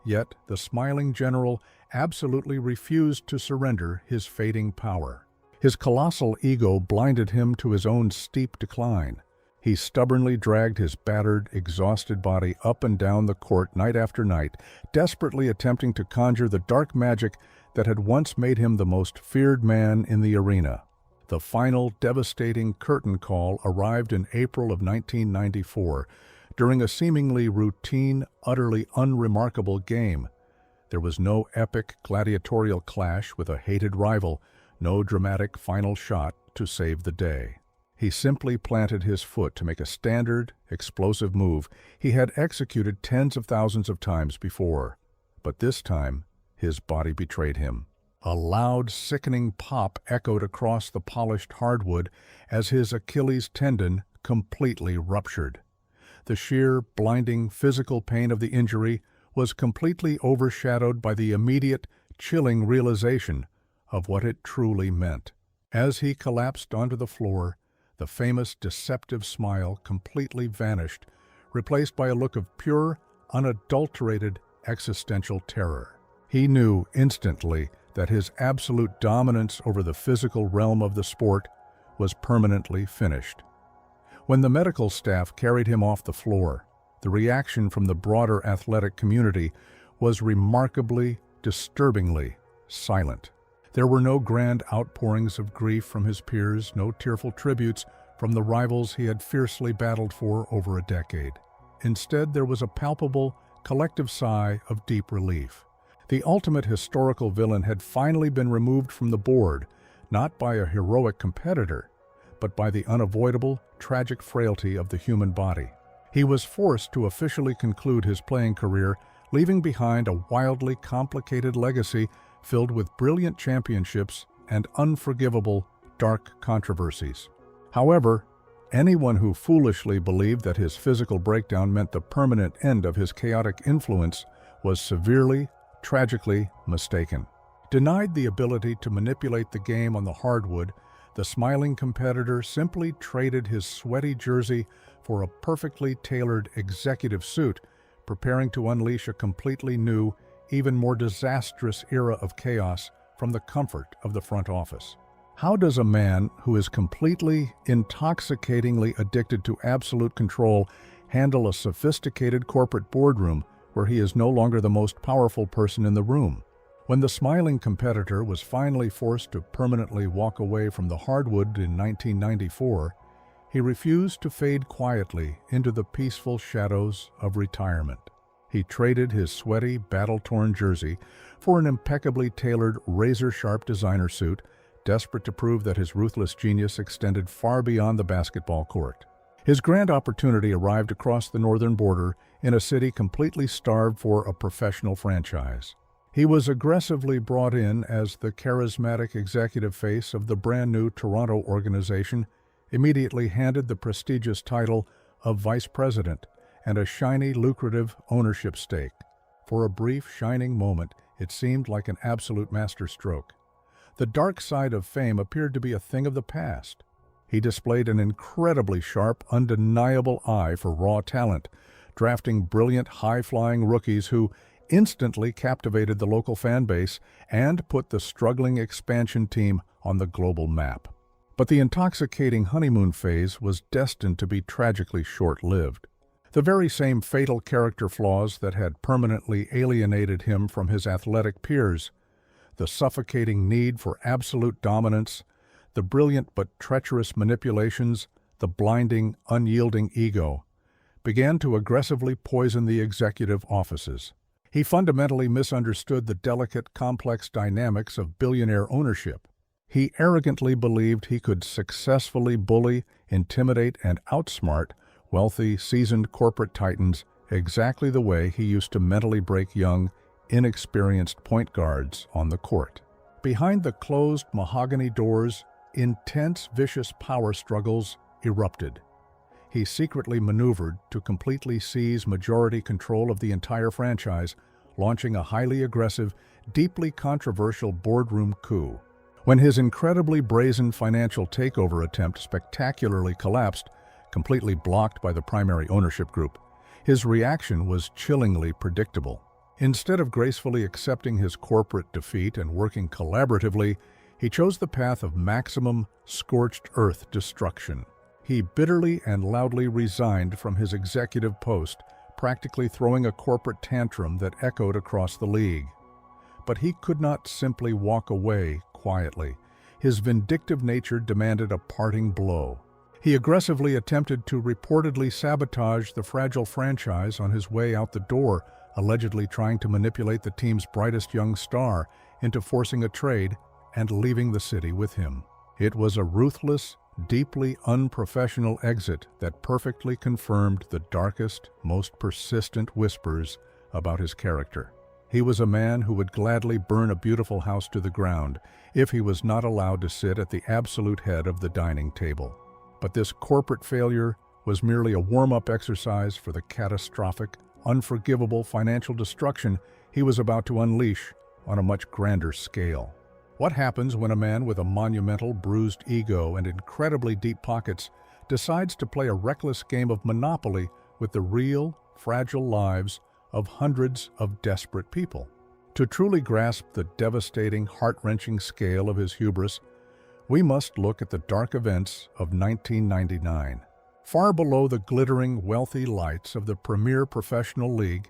Yet the smiling general absolutely refused to surrender his fading power. His colossal ego blinded him to his own steep decline. He stubbornly dragged his battered, exhausted body up and down the court night after night, desperately attempting to conjure the dark magic that had once made him the most feared man in the arena. The final devastating curtain call arrived in April of 1994, during a seemingly routine, utterly unremarkable game. There was no epic gladiatorial clash with a hated rival, no dramatic final shot to save the day. He simply planted his foot to make a standard, explosive move he had executed tens of thousands of times before. But this time, his body betrayed him. A loud, sickening pop echoed across the polished hardwood as his Achilles tendon completely ruptured. The sheer, blinding physical pain of the injury was completely overshadowed by the immediate, chilling realization of what it truly meant. As he collapsed onto the floor, the famous deceptive smile completely vanished, replaced by a look of pure, unadulterated existential terror. He knew instantly that his absolute dominance over the physical realm of the sport was permanently finished. When the medical staff carried him off the floor, the reaction from the broader athletic community was remarkably, disturbingly silent. There were no grand outpourings of grief from his peers, no tearful tributes from the rivals he had fiercely battled for over a decade. Instead, there was a palpable, collective sigh of deep relief. The ultimate historical villain had finally been removed from the board, not by a heroic competitor, but by the unavoidable, tragic frailty of the human body. He was forced to officially conclude his playing career, leaving behind a wildly complicated legacy filled with brilliant championships and unforgivable, dark controversies. However, anyone who foolishly believed that his physical breakdown meant the permanent end of his chaotic influence was severely, tragically mistaken. Denied the ability to manipulate the game on the hardwood, the smiling competitor simply traded his sweaty jersey for a perfectly tailored executive suit, preparing to unleash a completely new, even more disastrous era of chaos from the comfort of the front office. How does a man who is completely, intoxicatingly addicted to absolute control handle a sophisticated corporate boardroom where he is no longer the most powerful person in the room? When the smiling competitor was finally forced to permanently walk away from the hardwood in 1994, he refused to fade quietly into the peaceful shadows of retirement. He traded his sweaty, battle-torn jersey for an impeccably tailored, razor-sharp designer suit, desperate to prove that his ruthless genius extended far beyond the basketball court. His grand opportunity arrived across the northern border in a city completely starved for a professional franchise. He was aggressively brought in as the charismatic executive face of the brand-new Toronto organization, immediately handed the prestigious title of vice president and a shiny, lucrative ownership stake. For a brief, shining moment, it seemed like an absolute masterstroke. The dark side of fame appeared to be a thing of the past. He displayed an incredibly sharp, undeniable eye for raw talent, drafting brilliant, high-flying rookies who instantly captivated the local fan base and put the struggling expansion team on the global map. But the intoxicating honeymoon phase was destined to be tragically short-lived. The very same fatal character flaws that had permanently alienated him from his athletic peers, the suffocating need for absolute dominance, the brilliant but treacherous manipulations, the blinding, unyielding ego, began to aggressively poison the executive offices. He fundamentally misunderstood the delicate, complex dynamics of billionaire ownership. He arrogantly believed he could successfully bully, intimidate, and outsmart wealthy, seasoned corporate titans exactly the way he used to mentally break young, inexperienced point guards on the court. Behind the closed mahogany doors, intense, vicious power struggles erupted. He secretly maneuvered to completely seize majority control of the entire franchise, launching a highly aggressive, deeply controversial boardroom coup. When his incredibly brazen financial takeover attempt spectacularly collapsed, completely blocked by the primary ownership group, his reaction was chillingly predictable. Instead of gracefully accepting his corporate defeat and working collaboratively, he chose the path of maximum scorched earth destruction. He bitterly and loudly resigned from his executive post, practically throwing a corporate tantrum that echoed across the league. But he could not simply walk away quietly. His vindictive nature demanded a parting blow. He aggressively attempted to reportedly sabotage the fragile franchise on his way out the door, allegedly trying to manipulate the team's brightest young star into forcing a trade and leaving the city with him. It was a ruthless, deeply unprofessional exit that perfectly confirmed the darkest, most persistent whispers about his character. He was a man who would gladly burn a beautiful house to the ground if he was not allowed to sit at the absolute head of the dining table. But this corporate failure was merely a warm-up exercise for the catastrophic, unforgivable financial destruction he was about to unleash on a much grander scale. What happens when a man with a monumental, bruised ego and incredibly deep pockets decides to play a reckless game of Monopoly with the real, fragile lives of hundreds of desperate people? To truly grasp the devastating, heart-wrenching scale of his hubris, we must look at the dark events of 1999. Far below the glittering, wealthy lights of the premier professional league,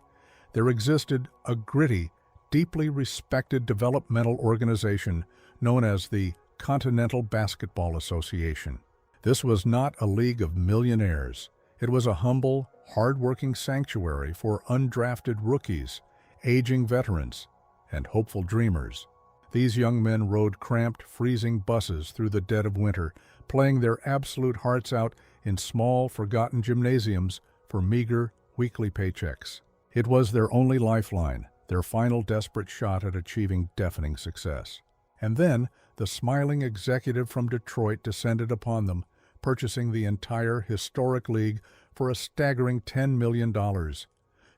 there existed a gritty, deeply respected developmental organization known as the Continental Basketball Association. This was not a league of millionaires. It was a humble, hard-working sanctuary for undrafted rookies, aging veterans, and hopeful dreamers. These young men rode cramped, freezing buses through the dead of winter, playing their absolute hearts out in small, forgotten gymnasiums for meager, weekly paychecks. It was their only lifeline, their final desperate shot at achieving deafening success. And then, the smiling executive from Detroit descended upon them, purchasing the entire historic league for a staggering $10 million,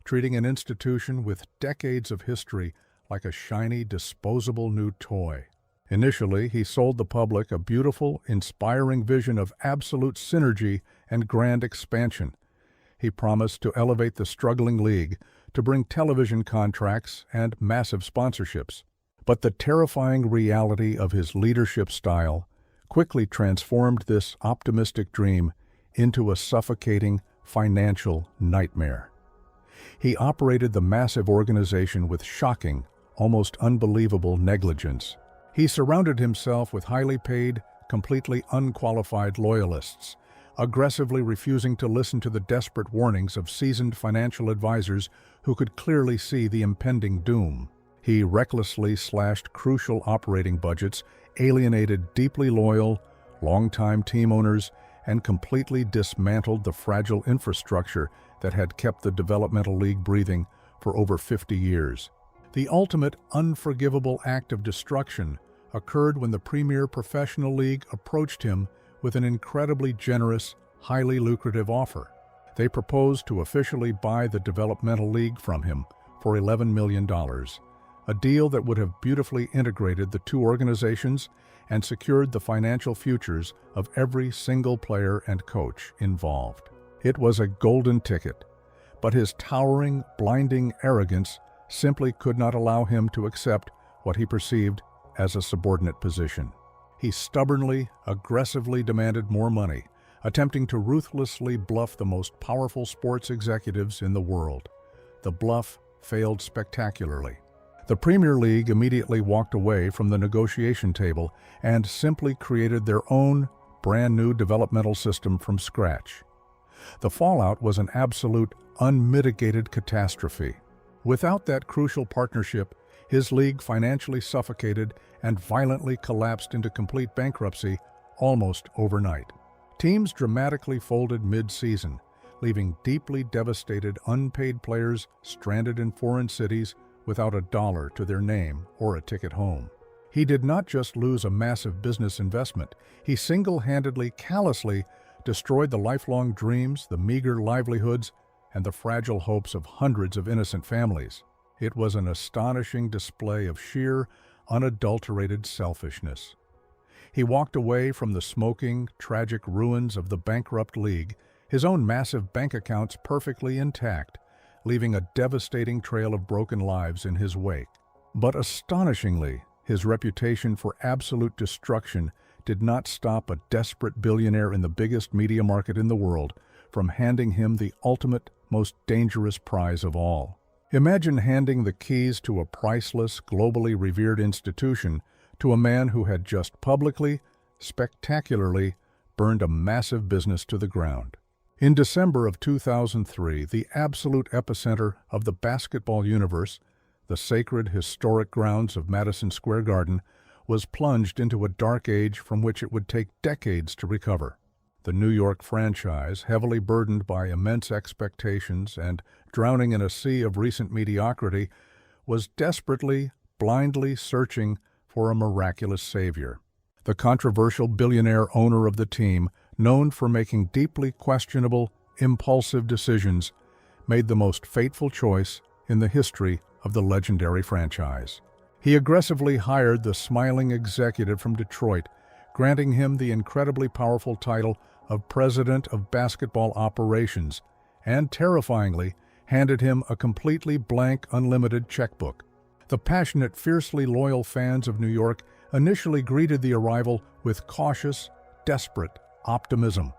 treating an institution with decades of history like a shiny, disposable new toy. Initially, he sold the public a beautiful, inspiring vision of absolute synergy and grand expansion. He promised to elevate the struggling league, to bring television contracts and massive sponsorships. But the terrifying reality of his leadership style quickly transformed this optimistic dream into a suffocating financial nightmare. He operated the massive organization with shocking, almost unbelievable negligence. He surrounded himself with highly paid, completely unqualified loyalists, aggressively refusing to listen to the desperate warnings of seasoned financial advisors who could clearly see the impending doom. He recklessly slashed crucial operating budgets, alienated deeply loyal, longtime team owners, and completely dismantled the fragile infrastructure that had kept the developmental league breathing for over 50 years. The ultimate unforgivable act of destruction occurred when the premier professional league approached him with an incredibly generous, highly lucrative offer. They proposed to officially buy the developmental league from him for $11 million, a deal that would have beautifully integrated the two organizations and secured the financial futures of every single player and coach involved. It was a golden ticket, but his towering, blinding arrogance simply could not allow him to accept what he perceived as a subordinate position. He stubbornly, aggressively demanded more money, attempting to ruthlessly bluff the most powerful sports executives in the world. The bluff failed spectacularly. The Premier League immediately walked away from the negotiation table and simply created their own brand new developmental system from scratch. The fallout was an absolute, unmitigated catastrophe. Without that crucial partnership, his league financially suffocated and violently collapsed into complete bankruptcy almost overnight. Teams dramatically folded mid-season, leaving deeply devastated unpaid players stranded in foreign cities without a dollar to their name or a ticket home. He did not just lose a massive business investment, he single-handedly, callously destroyed the lifelong dreams, the meager livelihoods, and the fragile hopes of hundreds of innocent families. It was an astonishing display of sheer, unadulterated selfishness. He walked away from the smoking, tragic ruins of the bankrupt league, his own massive bank accounts perfectly intact, leaving a devastating trail of broken lives in his wake. But astonishingly, his reputation for absolute destruction did not stop a desperate billionaire in the biggest media market in the world from handing him the ultimate, most dangerous prize of all. Imagine handing the keys to a priceless, globally revered institution to a man who had just publicly, spectacularly, burned a massive business to the ground. In December of 2003, the absolute epicenter of the basketball universe, the sacred, historic grounds of Madison Square Garden, was plunged into a dark age from which it would take decades to recover. The New York franchise, heavily burdened by immense expectations and drowning in a sea of recent mediocrity, was desperately, blindly searching for a miraculous savior. The controversial billionaire owner of the team, known for making deeply questionable, impulsive decisions, made the most fateful choice in the history of the legendary franchise. He aggressively hired the smiling executive from Detroit, granting him the incredibly powerful title of President of Basketball Operations, and terrifyingly handed him a completely blank, unlimited checkbook. The passionate, fiercely loyal fans of New York initially greeted the arrival with cautious, desperate optimism.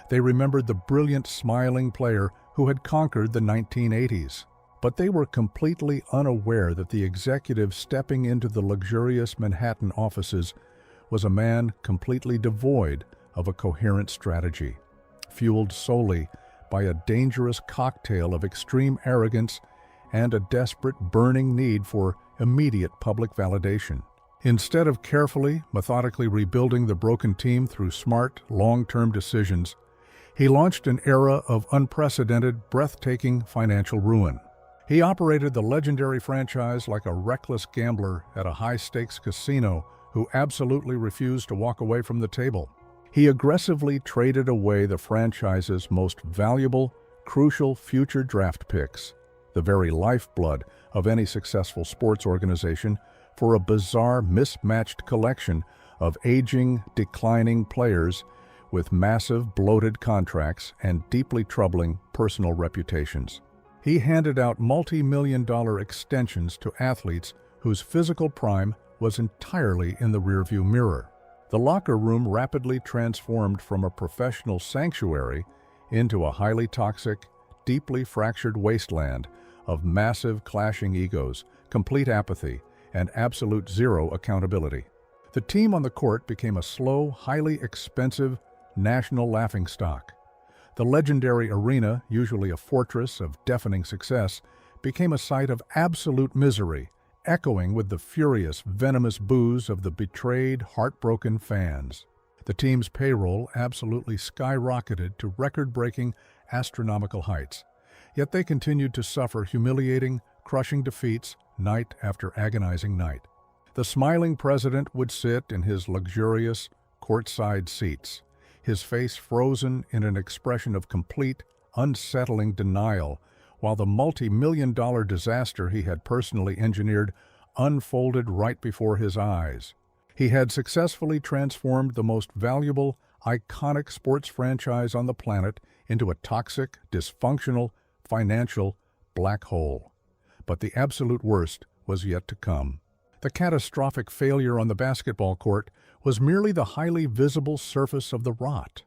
They remembered the brilliant, smiling player who had conquered the 1980s. But they were completely unaware that the executive stepping into the luxurious Manhattan offices was a man completely devoid of a coherent strategy, fueled solely by a dangerous cocktail of extreme arrogance and a desperate, burning need for immediate public validation. Instead of carefully, methodically rebuilding the broken team through smart, long-term decisions, he launched an era of unprecedented, breathtaking financial ruin. He operated the legendary franchise like a reckless gambler at a high-stakes casino who absolutely refused to walk away from the table. He aggressively traded away the franchise's most valuable, crucial future draft picks, the very lifeblood of any successful sports organization, for a bizarre, mismatched collection of aging, declining players with massive, bloated contracts and deeply troubling personal reputations. He handed out multi-million-dollar extensions to athletes whose physical prime was entirely in the rearview mirror. The locker room rapidly transformed from a professional sanctuary into a highly toxic, deeply fractured wasteland of massive clashing egos, complete apathy, and absolute zero accountability. The team on the court became a slow, highly expensive national laughingstock. The legendary arena, usually a fortress of deafening success, became a site of absolute misery, echoing with the furious, venomous boos of the betrayed, heartbroken fans. The team's payroll absolutely skyrocketed to record-breaking, astronomical heights. Yet they continued to suffer humiliating, crushing defeats night after agonizing night. The smiling president would sit in his luxurious, courtside seats, his face frozen in an expression of complete, unsettling denial, while the multi-million-dollar disaster he had personally engineered unfolded right before his eyes. He had successfully transformed the most valuable, iconic sports franchise on the planet into a toxic, dysfunctional, financial black hole. But the absolute worst was yet to come. The catastrophic failure on the basketball court was merely the highly visible surface of the rot.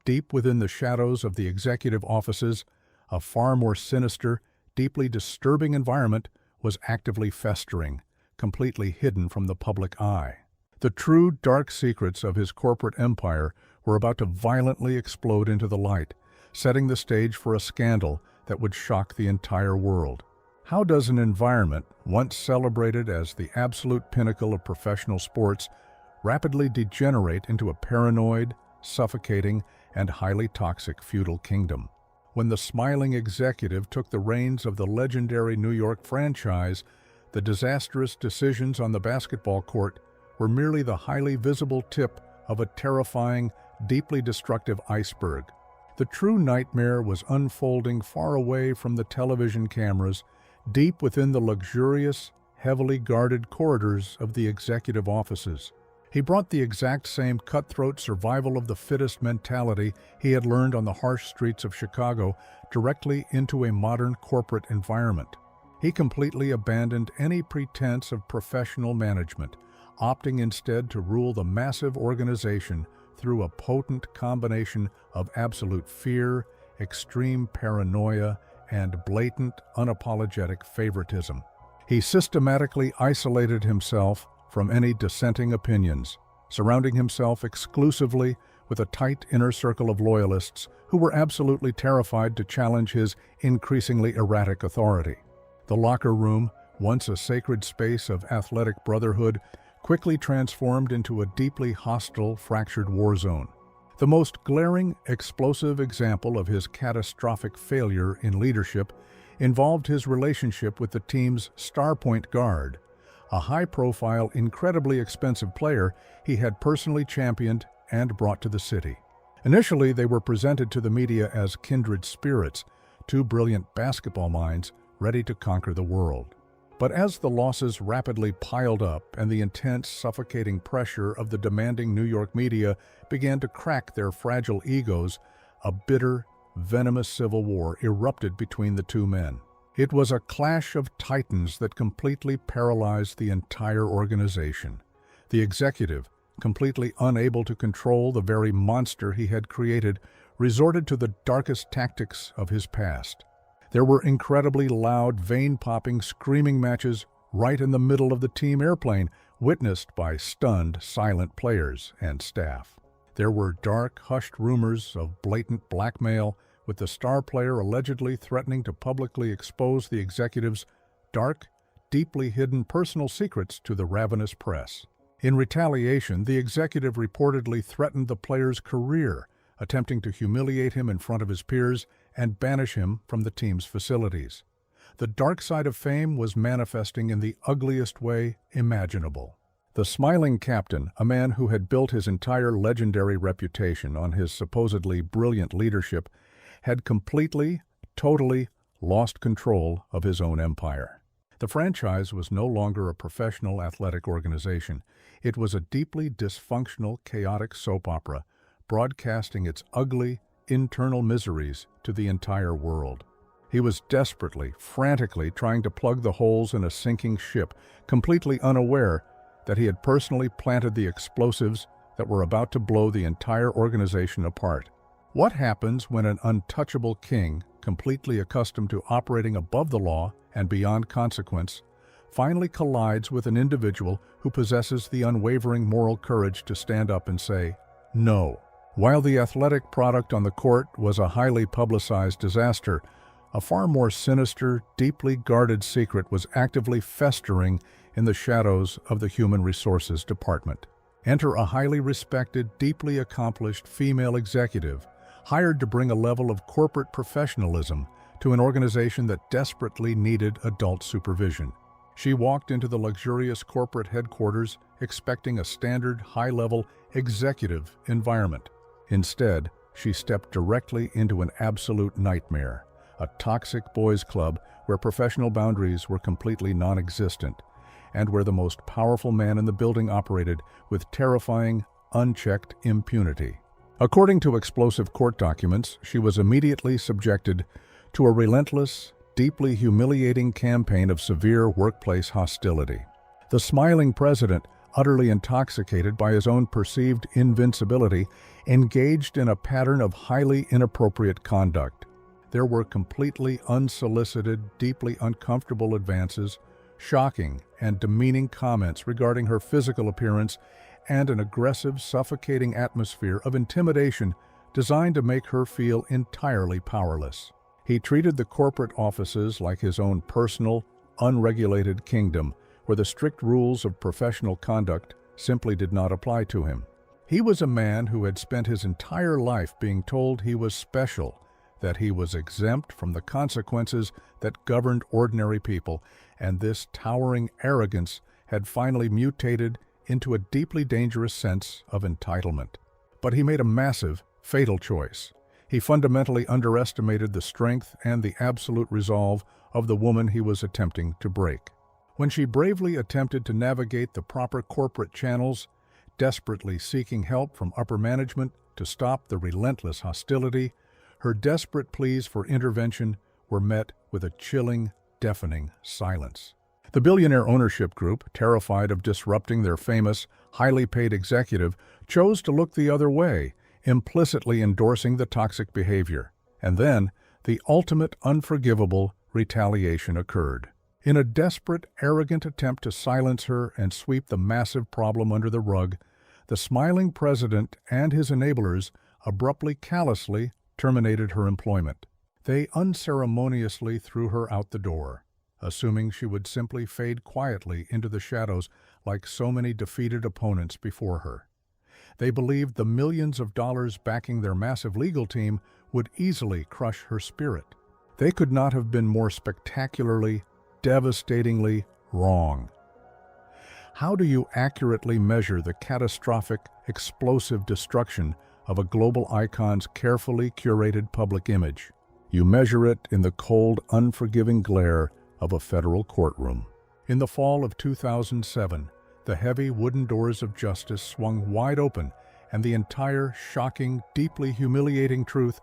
deep within the shadows of the executive offices, a far more sinister, deeply disturbing environment was actively festering, completely hidden from the public eye. The true dark secrets of his corporate empire were about to violently explode into the light, setting the stage for a scandal that would shock the entire world. How does an environment, once celebrated as the absolute pinnacle of professional sports, rapidly degenerate into a paranoid, suffocating, and highly toxic feudal kingdom? When the smiling executive took the reins of the legendary New York franchise, the disastrous decisions on the basketball court were merely the highly visible tip of a terrifying, deeply destructive iceberg. The true nightmare was unfolding far away from the television cameras, deep within the luxurious, heavily guarded corridors of the executive offices. He brought the exact same cutthroat survival of the fittest mentality he had learned on the harsh streets of Chicago directly into a modern corporate environment. He completely abandoned any pretense of professional management, opting instead to rule the massive organization through a potent combination of absolute fear, extreme paranoia, and blatant, unapologetic favoritism. He systematically isolated himself from any dissenting opinions, surrounding himself exclusively with a tight inner circle of loyalists who were absolutely terrified to challenge his increasingly erratic authority. The locker room, once a sacred space of athletic brotherhood, quickly transformed into a deeply hostile, fractured war zone. The most glaring, explosive example of his catastrophic failure in leadership involved his relationship with the team's star point guard, a high-profile, incredibly expensive player he had personally championed and brought to the city. Initially, they were presented to the media as kindred spirits, two brilliant basketball minds ready to conquer the world. But as the losses rapidly piled up and the intense, suffocating pressure of the demanding New York media began to crack their fragile egos, a bitter, venomous civil war erupted between the two men. It was a clash of titans that completely paralyzed the entire organization. The executive, completely unable to control the very monster he had created, resorted to the darkest tactics of his past. There were incredibly loud, vein-popping, screaming matches right in the middle of the team airplane, witnessed by stunned, silent players and staff. There were dark, hushed rumors of blatant blackmail, with the star player allegedly threatening to publicly expose the executive's dark, deeply hidden personal secrets to the ravenous press. In retaliation, the executive reportedly threatened the player's career, attempting to humiliate him in front of his peers and banish him from the team's facilities. The dark side of fame was manifesting in the ugliest way imaginable. The smiling captain, a man who had built his entire legendary reputation on his supposedly brilliant leadership, had completely, totally lost control of his own empire. The franchise was no longer a professional athletic organization. It was a deeply dysfunctional, chaotic soap opera, broadcasting its ugly, internal miseries to the entire world. He was desperately, frantically trying to plug the holes in a sinking ship, completely unaware that he had personally planted the explosives that were about to blow the entire organization apart. What happens when an untouchable king, completely accustomed to operating above the law and beyond consequence, finally collides with an individual who possesses the unwavering moral courage to stand up and say, "No"? While the athletic product on the court was a highly publicized disaster, a far more sinister, deeply guarded secret was actively festering in the shadows of the Human Resources Department. Enter a highly respected, deeply accomplished female executive, hired to bring a level of corporate professionalism to an organization that desperately needed adult supervision. She walked into the luxurious corporate headquarters expecting a standard, high-level, executive environment. Instead, she stepped directly into an absolute nightmare, a toxic boys' club where professional boundaries were completely non-existent, and where the most powerful man in the building operated with terrifying, unchecked impunity. According to explosive court documents, she was immediately subjected to a relentless, deeply humiliating campaign of severe workplace hostility. The smiling president, utterly intoxicated by his own perceived invincibility, engaged in a pattern of highly inappropriate conduct. There were completely unsolicited, deeply uncomfortable advances, shocking and demeaning comments regarding her physical appearance, and an aggressive, suffocating atmosphere of intimidation designed to make her feel entirely powerless. He treated the corporate offices like his own personal, unregulated kingdom, where the strict rules of professional conduct simply did not apply to him. He was a man who had spent his entire life being told he was special, that he was exempt from the consequences that governed ordinary people, and this towering arrogance had finally mutated into a deeply dangerous sense of entitlement. But he made a massive, fatal choice. He fundamentally underestimated the strength and the absolute resolve of the woman he was attempting to break. When she bravely attempted to navigate the proper corporate channels, desperately seeking help from upper management to stop the relentless hostility, her desperate pleas for intervention were met with a chilling, deafening silence. The billionaire ownership group, terrified of disrupting their famous, highly paid executive, chose to look the other way, implicitly endorsing the toxic behavior. And then, the ultimate unforgivable retaliation occurred. In a desperate, arrogant attempt to silence her and sweep the massive problem under the rug, the smiling president and his enablers abruptly, callously terminated her employment. They unceremoniously threw her out the door, assuming she would simply fade quietly into the shadows like so many defeated opponents before her. They believed the millions of dollars backing their massive legal team would easily crush her spirit. They could not have been more spectacularly, devastatingly wrong. How do you accurately measure the catastrophic, explosive destruction of a global icon's carefully curated public image? You measure it in the cold, unforgiving glare of a federal courtroom. In the fall of 2007, the heavy wooden doors of justice swung wide open, and the entire shocking, deeply humiliating truth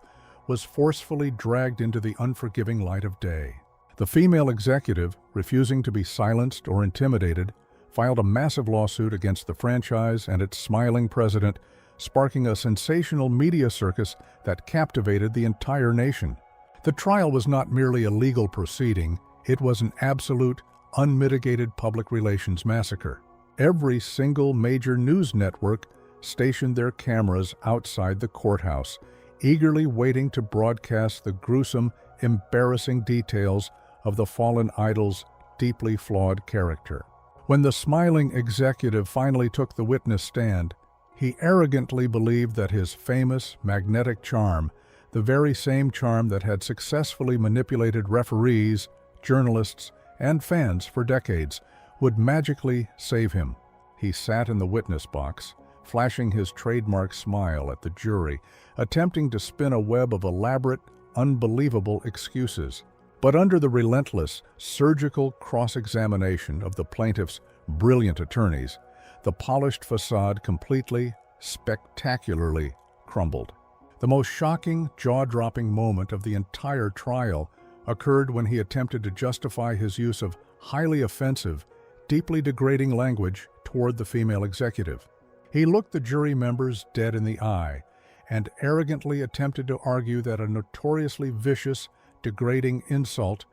was forcefully dragged into the unforgiving light of day. The female executive, refusing to be silenced or intimidated, filed a massive lawsuit against the franchise and its smiling president, sparking a sensational media circus that captivated the entire nation. The trial was not merely a legal proceeding, it was an absolute, unmitigated public relations massacre. Every single major news network stationed their cameras outside the courthouse, eagerly waiting to broadcast the gruesome, embarrassing details of the fallen idol's deeply flawed character. When the smiling executive finally took the witness stand, he arrogantly believed that his famous magnetic charm, the very same charm that had successfully manipulated referees, journalists, and fans for decades, would magically save him. He sat in the witness box, flashing his trademark smile at the jury, attempting to spin a web of elaborate, unbelievable excuses. But under the relentless, surgical cross-examination of the plaintiff's brilliant attorneys, the polished facade completely, spectacularly crumbled. The most shocking, jaw-dropping moment of the entire trial occurred when he attempted to justify his use of highly offensive, deeply degrading language toward the female executive. He looked the jury members dead in the eye and arrogantly attempted to argue that a notoriously vicious, degrading insult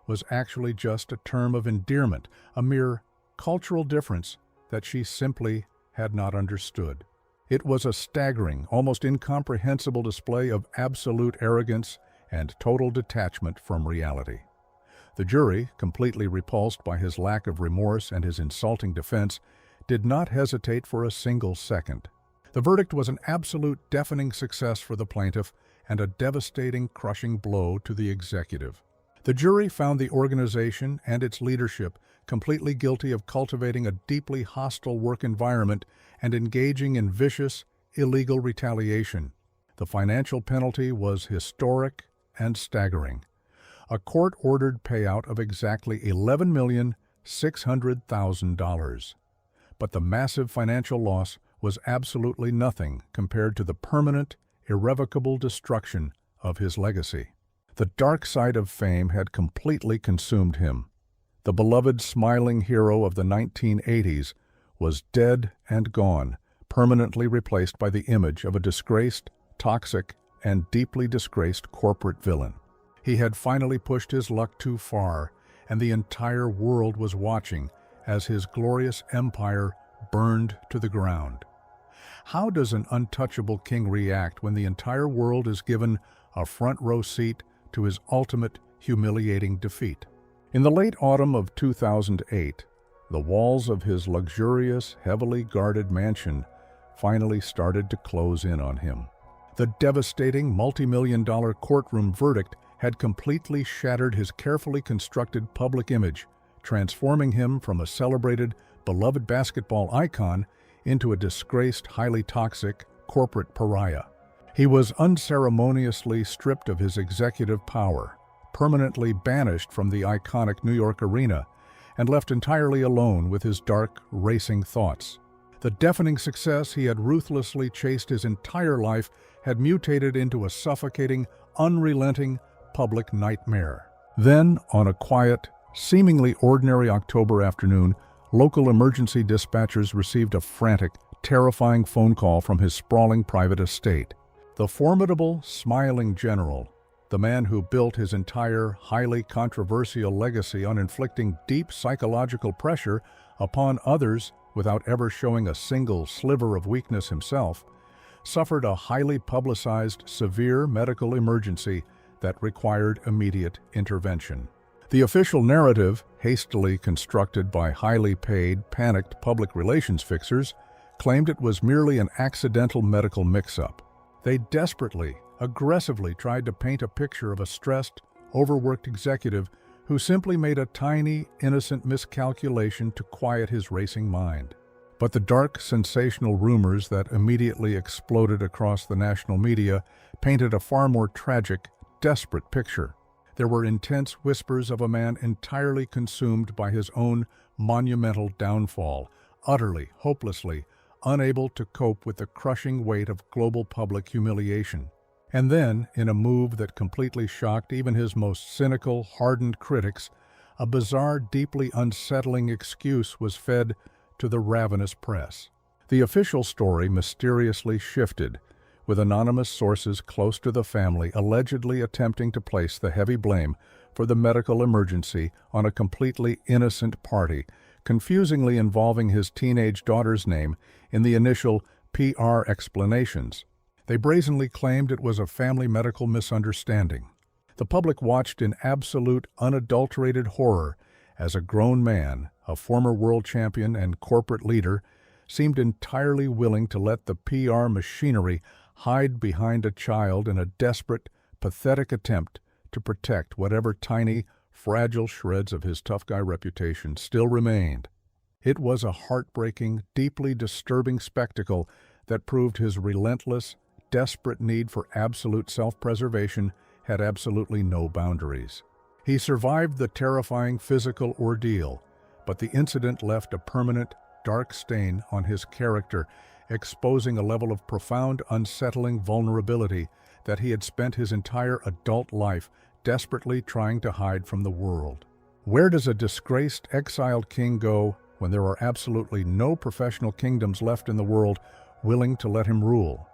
was actually just a term of endearment, a mere cultural difference that she simply had not understood. It was a staggering, almost incomprehensible display of absolute arrogance and total detachment from reality. The jury, completely repulsed by his lack of remorse and his insulting defense, did not hesitate for a single second. The verdict was an absolute deafening success for the plaintiff and a devastating, crushing blow to the executive. The jury found the organization and its leadership completely guilty of cultivating a deeply hostile work environment and engaging in vicious, illegal retaliation. The financial penalty was historic and staggering. A court-ordered payout of exactly $11,600,000. But the massive financial loss was absolutely nothing compared to the permanent, irrevocable destruction of his legacy. The dark side of fame had completely consumed him. The beloved smiling hero of the 1980s was dead and gone, permanently replaced by the image of a disgraced, toxic, and deeply disgraced corporate villain. He had finally pushed his luck too far, and the entire world was watching as his glorious empire burned to the ground. How does an untouchable king react when the entire world is given a front-row seat to his ultimate humiliating defeat? In the late autumn of 2008, the walls of his luxurious, heavily guarded mansion finally started to close in on him. The devastating multi-million-dollar courtroom verdict had completely shattered his carefully constructed public image, transforming him from a celebrated, beloved basketball icon into a disgraced, highly toxic, corporate pariah. He was unceremoniously stripped of his executive power, permanently banished from the iconic New York arena, and left entirely alone with his dark, racing thoughts. The deafening success he had ruthlessly chased his entire life had mutated into a suffocating, unrelenting public nightmare. Then, on a quiet, seemingly ordinary October afternoon, local emergency dispatchers received a frantic, terrifying phone call from his sprawling private estate. The formidable, smiling general, the man who built his entire, highly controversial legacy on inflicting deep psychological pressure upon others without ever showing a single sliver of weakness himself, suffered a highly publicized, severe medical emergency that required immediate intervention. The official narrative, hastily constructed by highly paid, panicked public relations fixers, claimed it was merely an accidental medical mix-up. They desperately, aggressively tried to paint a picture of a stressed, overworked executive who simply made a tiny, innocent miscalculation to quiet his racing mind. But the dark, sensational rumors that immediately exploded across the national media painted a far more tragic, desperate picture. There were intense whispers of a man entirely consumed by his own monumental downfall, utterly, hopelessly, unable to cope with the crushing weight of global public humiliation. And then, in a move that completely shocked even his most cynical, hardened critics, a bizarre, deeply unsettling excuse was fed to the ravenous press. The official story mysteriously shifted, with anonymous sources close to the family allegedly attempting to place the heavy blame for the medical emergency on a completely innocent party, confusingly involving his teenage daughter's name in the initial PR explanations. They brazenly claimed it was a family medical misunderstanding. The public watched in absolute, unadulterated horror as a grown man, a former world champion and corporate leader, seemed entirely willing to let the PR machinery hide behind a child in a desperate, pathetic attempt to protect whatever tiny, fragile shreds of his tough guy reputation still remained. It was a heartbreaking, deeply disturbing spectacle that proved his relentless, desperate need for absolute self-preservation had absolutely no boundaries. He survived the terrifying physical ordeal, but the incident left a permanent, dark stain on his character, exposing a level of profound, unsettling vulnerability that he had spent his entire adult life desperately trying to hide from the world. Where does a disgraced, exiled king go when there are absolutely no professional kingdoms left in the world willing to let him rule?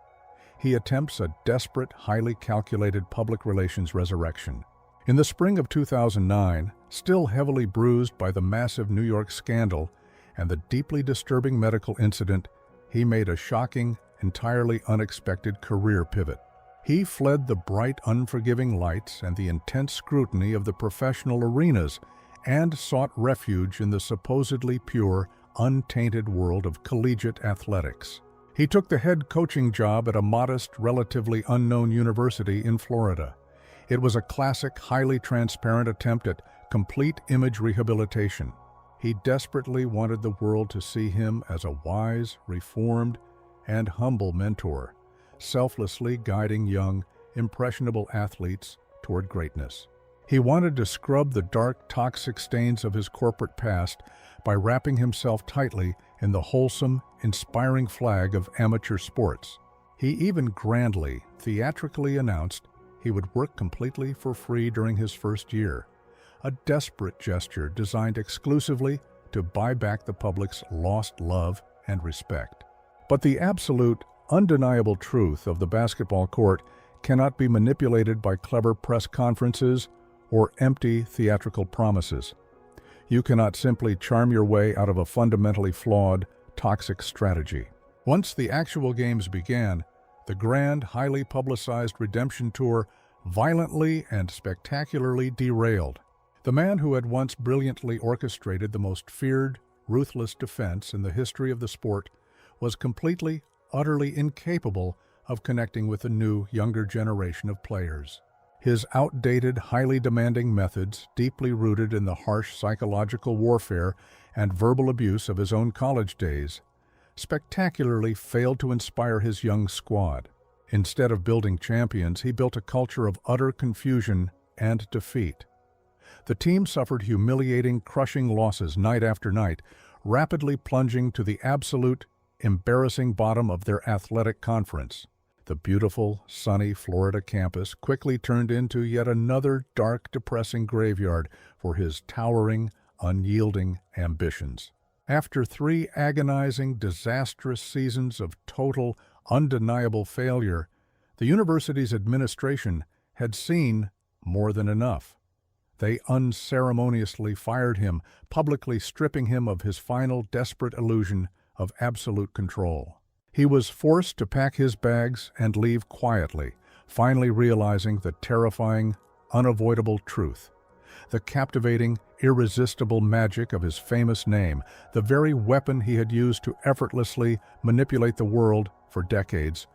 He attempts a desperate, highly calculated public relations resurrection. In the spring of 2009, still heavily bruised by the massive New York scandal and the deeply disturbing medical incident, he made a shocking, entirely unexpected career pivot. He fled the bright, unforgiving lights and the intense scrutiny of the professional arenas and sought refuge in the supposedly pure, untainted world of collegiate athletics. He took the head coaching job at a modest, relatively unknown university in Florida. It was a classic, highly transparent attempt at complete image rehabilitation. He desperately wanted the world to see him as a wise, reformed, and humble mentor, selflessly guiding young, impressionable athletes toward greatness. He wanted to scrub the dark, toxic stains of his corporate past by wrapping himself tightly in the wholesome, inspiring flag of amateur sports. He even grandly, theatrically announced he would work completely for free during his first year, a desperate gesture designed exclusively to buy back the public's lost love and respect. But the absolute, undeniable truth of the basketball court cannot be manipulated by clever press conferences or empty theatrical promises. You cannot simply charm your way out of a fundamentally flawed, toxic strategy. Once the actual games began, the grand, highly publicized redemption tour violently and spectacularly derailed. The man who had once brilliantly orchestrated the most feared, ruthless defense in the history of the sport was completely, utterly incapable of connecting with a new, younger generation of players. His outdated, highly demanding methods, deeply rooted in the harsh psychological warfare and verbal abuse of his own college days, spectacularly failed to inspire his young squad. Instead of building champions, he built a culture of utter confusion and defeat. The team suffered humiliating, crushing losses night after night, rapidly plunging to the absolute, embarrassing bottom of their athletic conference. The beautiful, sunny Florida campus quickly turned into yet another dark, depressing graveyard for his towering, unyielding ambitions. After 3 agonizing, disastrous seasons of total, undeniable failure, the university's administration had seen more than enough. They unceremoniously fired him, publicly stripping him of his final desperate illusion of absolute control. He was forced to pack his bags and leave quietly, finally realizing the terrifying, unavoidable truth. The captivating, irresistible magic of his famous name, the very weapon he had used to effortlessly manipulate the world for decades,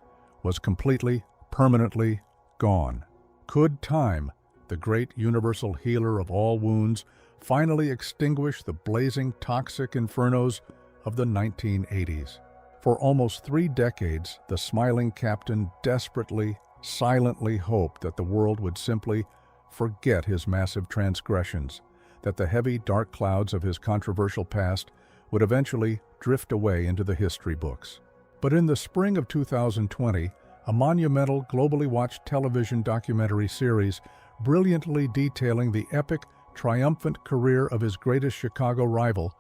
was completely, permanently gone. Could time, the great universal healer of all wounds, finally extinguish the blazing toxic infernos of the 1980s? For almost 3 decades, the smiling captain desperately, silently hoped that the world would simply forget his massive transgressions, that the heavy, dark clouds of his controversial past would eventually drift away into the history books. But in the spring of 2020, a monumental, globally watched television documentary series brilliantly detailing the epic, triumphant career of his greatest Chicago rival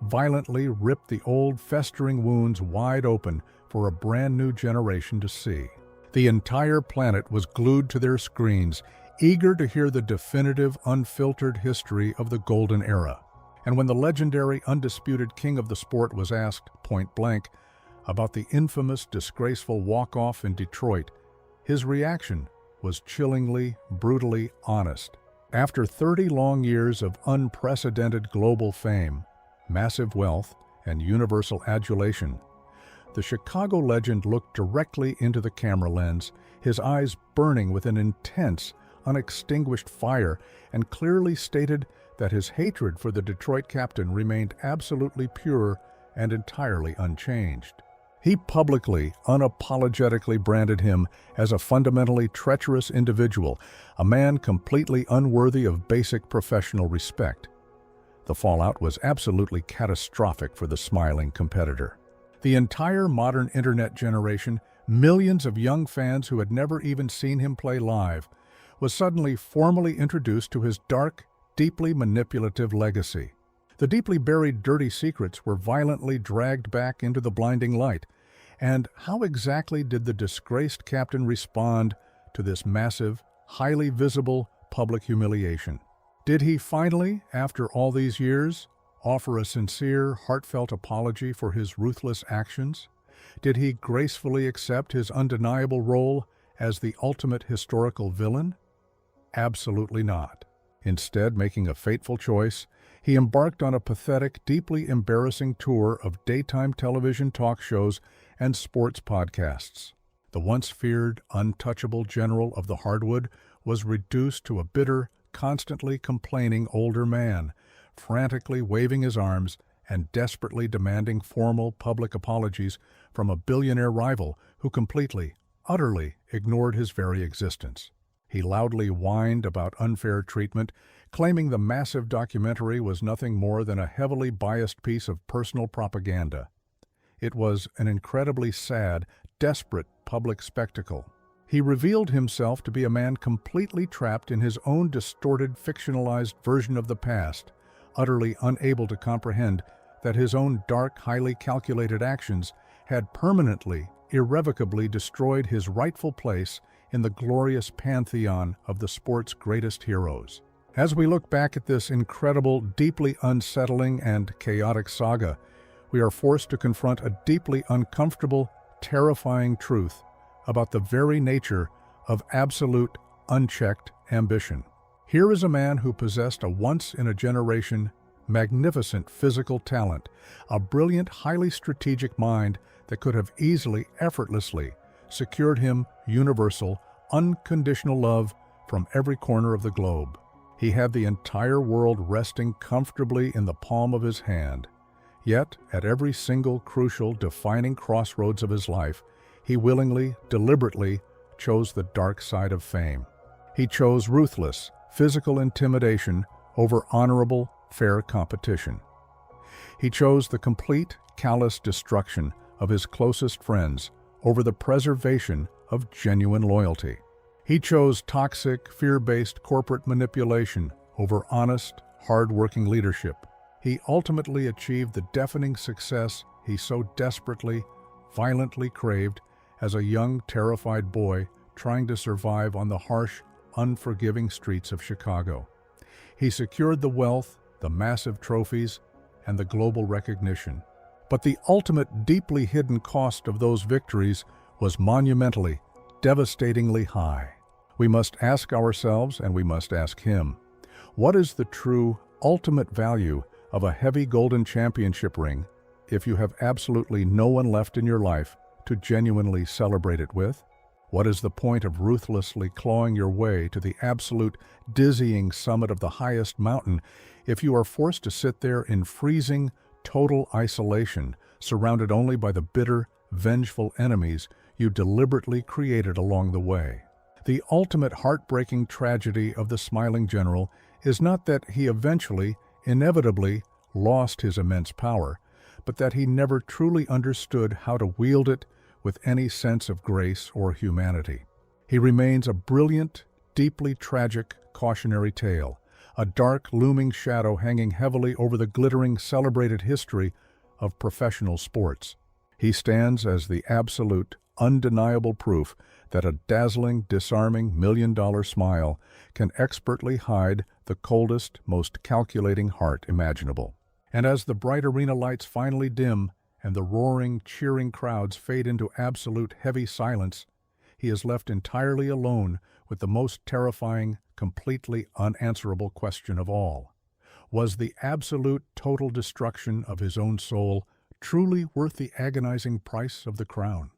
violently ripped the old, festering wounds wide open for a brand new generation to see. The entire planet was glued to their screens, eager to hear the definitive, unfiltered history of the golden era. And when the legendary, undisputed king of the sport was asked, point blank, about the infamous, disgraceful walk-off in Detroit, his reaction was chillingly, brutally honest. After 30 long years of unprecedented global fame, massive wealth, and universal adulation, the Chicago legend looked directly into the camera lens, his eyes burning with an intense, unextinguished fire, and clearly stated that his hatred for the Detroit captain remained absolutely pure and entirely unchanged. He publicly, unapologetically branded him as a fundamentally treacherous individual, a man completely unworthy of basic professional respect. The fallout was absolutely catastrophic for the smiling competitor. The entire modern internet generation, millions of young fans who had never even seen him play live, was suddenly formally introduced to his dark, deeply manipulative legacy. The deeply buried dirty secrets were violently dragged back into the blinding light. And how exactly did the disgraced captain respond to this massive, highly visible public humiliation? Did he finally, after all these years, offer a sincere, heartfelt apology for his ruthless actions? Did he gracefully accept his undeniable role as the ultimate historical villain? Absolutely not. Instead, making a fateful choice, he embarked on a pathetic, deeply embarrassing tour of daytime television talk shows and sports podcasts. The once feared, untouchable general of the hardwood was reduced to a bitter, constantly complaining older man, frantically waving his arms and desperately demanding formal public apologies from a billionaire rival who completely, utterly ignored his very existence. He loudly whined about unfair treatment, claiming the massive documentary was nothing more than a heavily biased piece of personal propaganda. It was an incredibly sad, desperate public spectacle. He revealed himself to be a man completely trapped in his own distorted, fictionalized version of the past, utterly unable to comprehend that his own dark, highly calculated actions had permanently, irrevocably destroyed his rightful place in the glorious pantheon of the sport's greatest heroes. As we look back at this incredible, deeply unsettling and chaotic saga, we are forced to confront a deeply uncomfortable, terrifying truth about the very nature of absolute, unchecked ambition. Here is a man who possessed a once-in-a-generation, magnificent physical talent, a brilliant, highly strategic mind that could have easily, effortlessly secured him universal, unconditional love from every corner of the globe. He had the entire world resting comfortably in the palm of his hand. Yet, at every single crucial, defining crossroads of his life, he willingly, deliberately chose the dark side of fame. He chose ruthless, physical intimidation over honorable, fair competition. He chose the complete, callous destruction of his closest friends over the preservation of genuine loyalty. He chose toxic, fear-based corporate manipulation over honest, hard-working leadership. He ultimately achieved the deafening success he so desperately, violently craved as a young, terrified boy trying to survive on the harsh, unforgiving streets of Chicago. He secured the wealth, the massive trophies, and the global recognition. But the ultimate, deeply hidden cost of those victories was monumentally, devastatingly high. We must ask ourselves, and we must ask him, what is the true, ultimate value of a heavy golden championship ring if you have absolutely no one left in your life to genuinely celebrate it with? What is the point of ruthlessly clawing your way to the absolute, dizzying summit of the highest mountain if you are forced to sit there in freezing, total isolation, surrounded only by the bitter, vengeful enemies you deliberately created along the way? The ultimate heartbreaking tragedy of the smiling general is not that he eventually, inevitably, lost his immense power, but that he never truly understood how to wield it with any sense of grace or humanity. He remains a brilliant, deeply tragic cautionary tale, a dark, looming shadow hanging heavily over the glittering, celebrated history of professional sports. He stands as the absolute, undeniable proof that a dazzling, disarming, million-dollar smile can expertly hide the coldest, most calculating heart imaginable. And as the bright arena lights finally dim and the roaring, cheering crowds fade into absolute heavy silence, he is left entirely alone with the most terrifying, completely unanswerable question of all. Was the absolute, total destruction of his own soul truly worth the agonizing price of the crown?